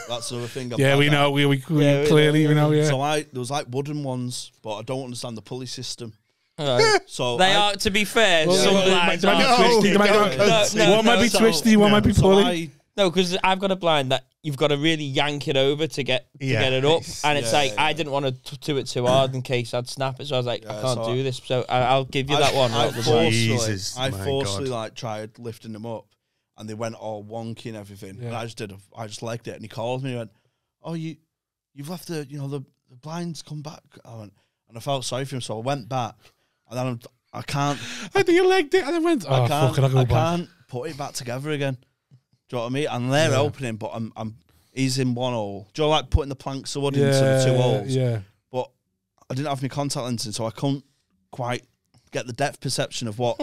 That's the other thing. We know. We clearly we know. Yeah. So there was like wooden ones, but I don't understand the pulley system. Right. So they are, to be fair, some blinds might are twisty. One might be twisty. One might be pulley. No, because I've got a blind that you've got to really yank it over to get it up, and it's I didn't want to do it too hard in case I'd snap it, so I was like, I can't do this. So I'll give you that one. I forcefully like tried lifting them up, and they went all wonky and everything. Yeah. And I just legged it, and he called me and went, "Oh, you've left the blinds come back." I went, and I felt sorry for him, so I went back, and then I can't. I think you legged it, and then went. Oh, I can't put it back together again. Do you know what I mean? And they're opening, but he's in one hole. Do you know, like putting the planks of wood into the two holes? Yeah. But I didn't have my contact lenses, so I couldn't quite get the depth perception of what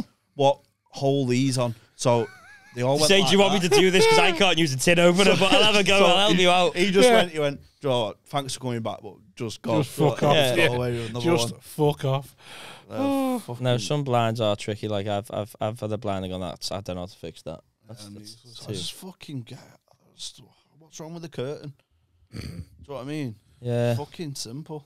hole he's on. So they all went. Say, do you want me to do this? Because I can't use a tin opener, but I'll have a go. I'll help you out. He just went. He went. Do you know what? Thanks for coming back, but just go. Just fuck off. Just fuck off. No, some blinds are tricky. Like I've had a blind and gone, I don't know how to fix that. I just fucking get. What's wrong with the curtain? Do you know what I mean? Yeah. Fucking simple.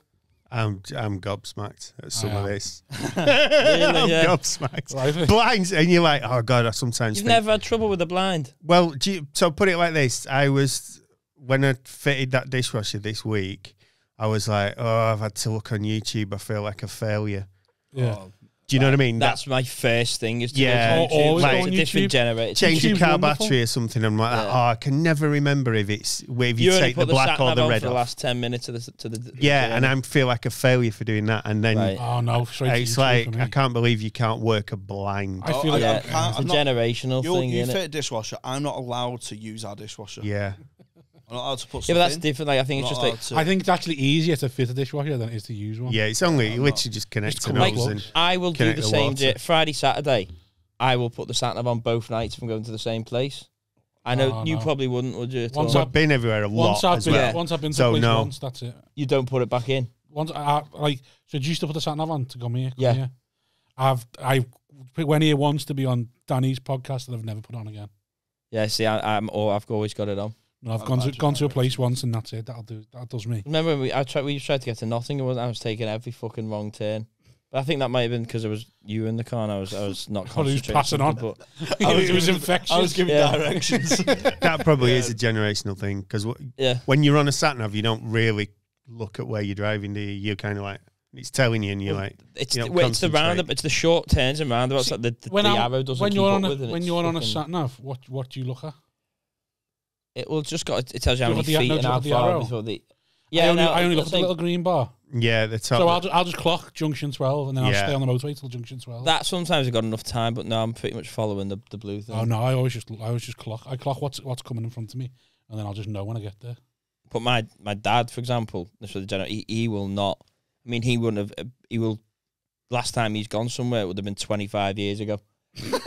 I'm gobsmacked at some of this. Really, I'm gobsmacked. Blinds, and you're like, oh god, I sometimes You've never had trouble with a blind? Well, so put it like this. When I fitted that dishwasher this week, I was like, oh, I've had to look on YouTube. I feel like a failure. Yeah. Do you know what I mean? That's my first thing. Is to like a different generator. Change your car battery or something. I'm like, I can never remember if you take the black or the red for off. The last 10 minutes of the and I feel like a failure for doing that. And then, oh no, it's like I can't believe you can't work a blind. I feel like it's a generational thing. You fit a dishwasher. I'm not allowed to use our dishwasher. Yeah. I'm not allowed to put but that's different. Like, I think it's just like... I think it's actually easier to fit a dishwasher than it is to use one. Yeah, it's only literally just connect to nose and I will do the same day. Friday, Saturday, I will put the sat nav on both nights if I'm going to the same place. I know you probably wouldn't, would you? I've been everywhere a lot. Once I've been to a place once, that's it. You don't put it back in? So did you used to put the sat nav on to come here? Yeah. I went here once to be on Danny's podcast and I've never put it on again. Yeah, see, I've always got it on. No, I've gone to a place once and that's it. That does me. Remember we tried to get to Nottingham and I was taking every fucking wrong turn. But I think that might have been because it was you in the car and I was not concentrating. Passing on. But it was infectious. I was giving directions. That probably is a generational thing because when you're on a sat nav, you don't really look at where you're driving. Do you? You're kind of like it's telling you, and you're like it's the roundabout. It's the short turns and roundabouts that the arrow doesn't. When you're on a sat nav, what do you look at? It will just it tells you how many feet and how far before the. Yeah, I only look at the little green bar. Yeah, the top. So I'll just clock junction 12 and then I'll stay on the motorway till junction 12. That sometimes I've got enough time, but no, I'm pretty much following the blue thing. Oh no, I always just clock. I clock what's coming in front of me, and then I'll just know when I get there. But my dad, for example, he will not. I mean, he wouldn't have. He will. Last time he's gone somewhere, it would have been 25 years ago.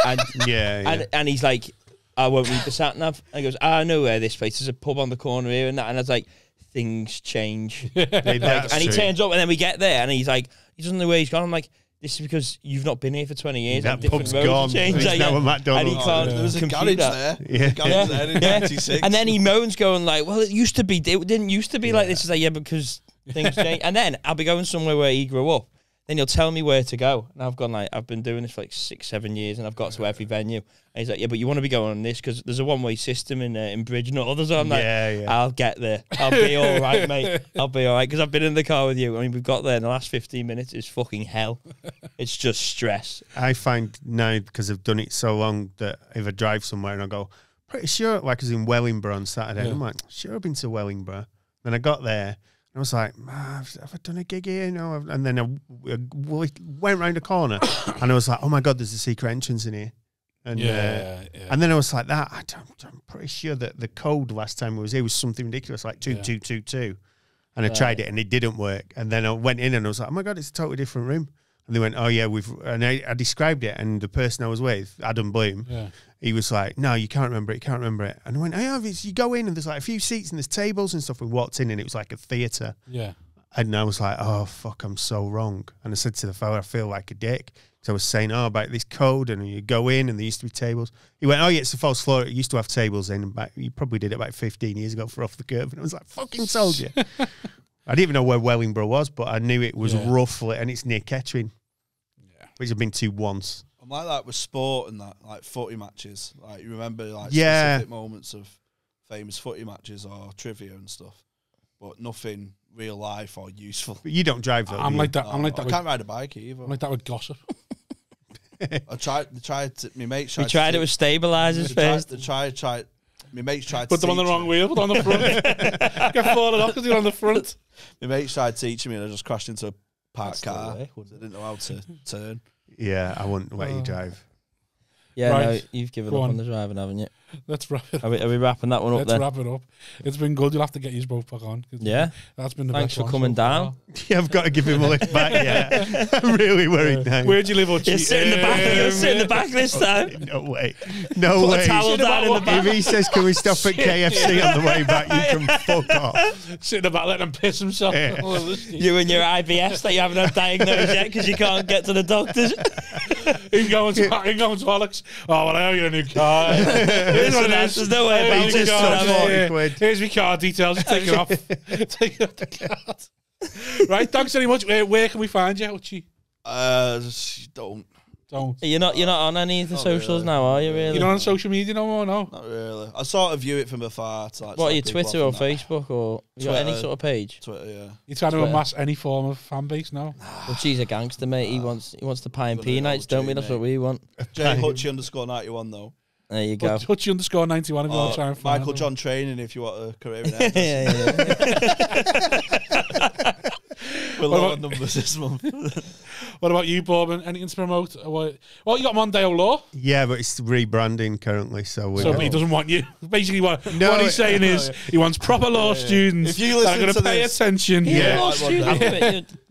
And and he's like, I won't read the sat nav. And he goes, I know where this place is. A pub on the corner here and that. And I was like, things change. And he turns up and then we get there and he's like, he doesn't know where he's gone. I'm like, this is because you've not been here for 20 years. That pub's gone. There's now a McDonald's. And he can't. There was a garage there. Yeah. Garage there in 96. And then he moans going like, well, it used to be. It didn't used to be like this. It's like, yeah, because things change. And then I'll be going somewhere where he grew up. Then he'll tell me where to go. And I've been doing this for like 6-7 years, and I've got to every venue. And he's like, yeah, but you want to be going on this because there's a one-way system in Bridgnorth. So I'm like, I'll get there. I'll be all right, mate. I'll be all right because I've been in the car with you. I mean, we've got there in the last 15 minutes. It's fucking hell. It's just stress. I find now, because I've done it so long, that if I drive somewhere and I go, pretty sure, like I was in Wellingborough on Saturday, I'm like, sure I've been to Wellingborough. Then I got there, and I was like, have I done a gig here? No. And then I went round a corner, and I was like, oh my God, there's a secret entrance in here. And and then I was like, I'm pretty sure that the code last time I was here was something ridiculous, like 2222. And I tried it, and it didn't work. And then I went in, and I was like, oh my God, it's a totally different room. And they went, oh yeah, and I described it, and the person I was with, Adam Bloom, he was like, no, you can't remember it, And I went, oh yeah, you go in, and there's like a few seats, and there's tables and stuff. We walked in, and it was like a theatre. Yeah. And I was like, oh fuck, I'm so wrong. And I said to the fella, I feel like a dick. So I was saying, about this code, and you go in, and there used to be tables. He went, oh yeah, it's a false floor. It used to have tables in. You probably did it about 15 years ago for Off the Curve. And I was like, fucking told you. I didn't even know where Wellingborough was, but I knew it was roughly, and it's near Kettering, which I've been to once. I'm like that with sport and that, like footy matches. Like you remember, like specific moments of famous footy matches or trivia and stuff, but nothing real life or useful. But you don't drive though. I'm like that. No, I'm like that. I can't ride a bike either. I'm like that with gossip. I tried. My mates tried. We tried it with stabilisers first. My mates tried. Put them on the wrong wheel. Put on the front. Get falling off because you're on the front. My mates tried teaching me, and I just crashed into a parked car. I didn't know how to turn. Yeah, I wouldn't let you drive. Yeah, right. No, you've given up on the driving, haven't you? Let's wrap it up. Are we wrapping that one up then? Let's wrap it up. It's been good. You'll have to get yours both back on. Yeah. That's been the Thanks best for coming down. Yeah, I've got to give him a lift back, yeah. I'm really worried now. Where'd you live, Hutchie? You'll sit in the back. You'll sit in the back this time. No way. No Put way. a towel down in the back. If he says, can we stop at KFC on the way back, you can fuck off. Sit in the back, let him piss himself. Yeah. You and your IBS that you haven't had diagnosed yet because you can't get to the doctors. He's going to Alex. Oh, well, I owe you a new car. Here's what it is. There's no way about it. Here's my card details. Take it off. Take it off the card. Right, thanks very much. Where can we find you, Hutchie? Don't. You're not on any of the socials now, are you? Really? You're not on social media no more, no? Not really. I sort of view it from afar. What are you, Twitter or Facebook or you got any sort of page? Twitter, yeah. You're trying to amass any form of fan base now? Well, she's a gangster, mate. He wants the pie and pea nights, don't we? That's what we want. Hutchie_91 though. There you go. Hutchie_91 if you want to try and find Michael John Training if you want a career in We're low on numbers this month. What about you, Boardman? Anything to promote? Well, you got Mondale Law. Yeah, but it's rebranding currently, so but he doesn't want you. Basically, what he's saying is he wants proper law students if you listen that are going to pay attention.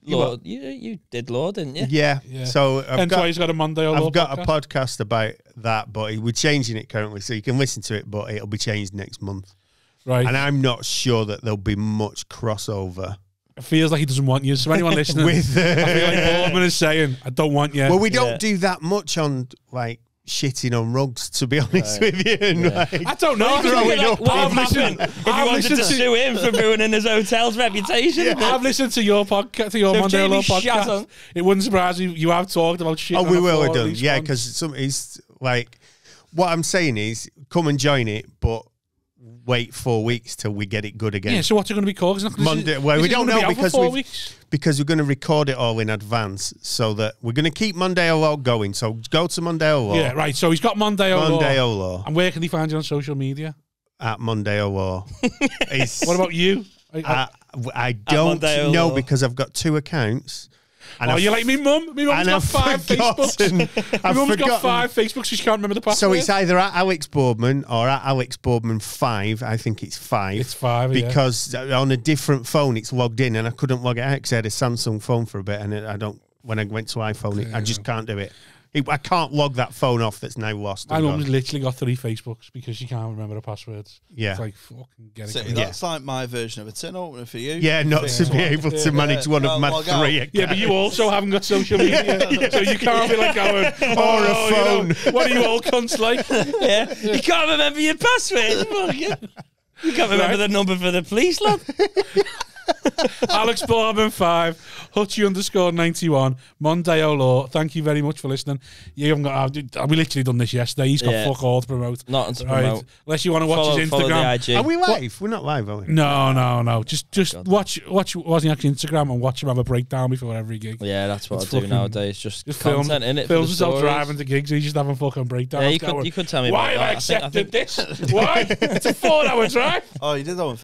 You did law, didn't you? Yeah. So Hence why he's got a Mondale Law. I've got a podcast about that, but we're changing it currently, so you can listen to it, but it'll be changed next month. Right. And I'm not sure that there'll be much crossover. It feels like he doesn't want you. So anyone listening, I feel like Boardman is saying, I don't want you. Well, we don't do that much on, like, shitting on rugs, to be honest with you. And, like, I don't know. What happened if you wanted to sue him for ruining his hotel's reputation? Yeah, I've listened to your podcast, to your Mondale Law podcast. It wouldn't surprise me. You have talked about shit. Oh, we will have done. Yeah, because it's like, what I'm saying is, come and join it, but wait 4 weeks till we get it good again. Yeah, so what's it going to be called? Monday. Well, we don't know because we're going to record it all in advance, so that we're going to keep Mondale Law going. So go to Mondale Law. Yeah, right. So he's got Mondale Law. And where can he find you on social media? At Mondale Law. What about you? I don't know because I've got 2 accounts. And you're like me mum. My mum's got 5 Facebooks. My mum's got 5 Facebooks. She can't remember the password. So it's either at Alex Boardman or at Alex Boardman 5. I think it's 5. It's 5, because on a different phone it's logged in, and I couldn't log it out because I had a Samsung phone for a bit, and when I went to iPhone, I just can't do it. I can't log that phone off that's now lost. My mum's literally got 3 Facebooks because she can't remember the passwords. Yeah. It's like, fucking get it. That's like my version of a tin opener for you. Yeah, not to be able to manage one of my 3 accounts. Yeah, but you also haven't got social media. So you can't be like going, or a phone. What are you all cunts like? Yeah. You can't remember your password. You can't remember the number for the police, lad. Alex Boardman 5, Hutchy_91, Mondeo Law. Thank you very much for listening. You haven't got. We literally done this yesterday. He's got fuck all to promote. Nothing to promote. Unless you want to watch his Instagram. Are we live? We're not live, are we? No. Just watch Wozniak's Instagram and watch him have a breakdown before every gig. Yeah, that's what I do nowadays. Just film, content in it. Films himself driving to gigs. He's just having fucking breakdowns. Yeah, you could tell me why about have I accepted this? Why? It's a 4-hour drive. Oh, you did that one.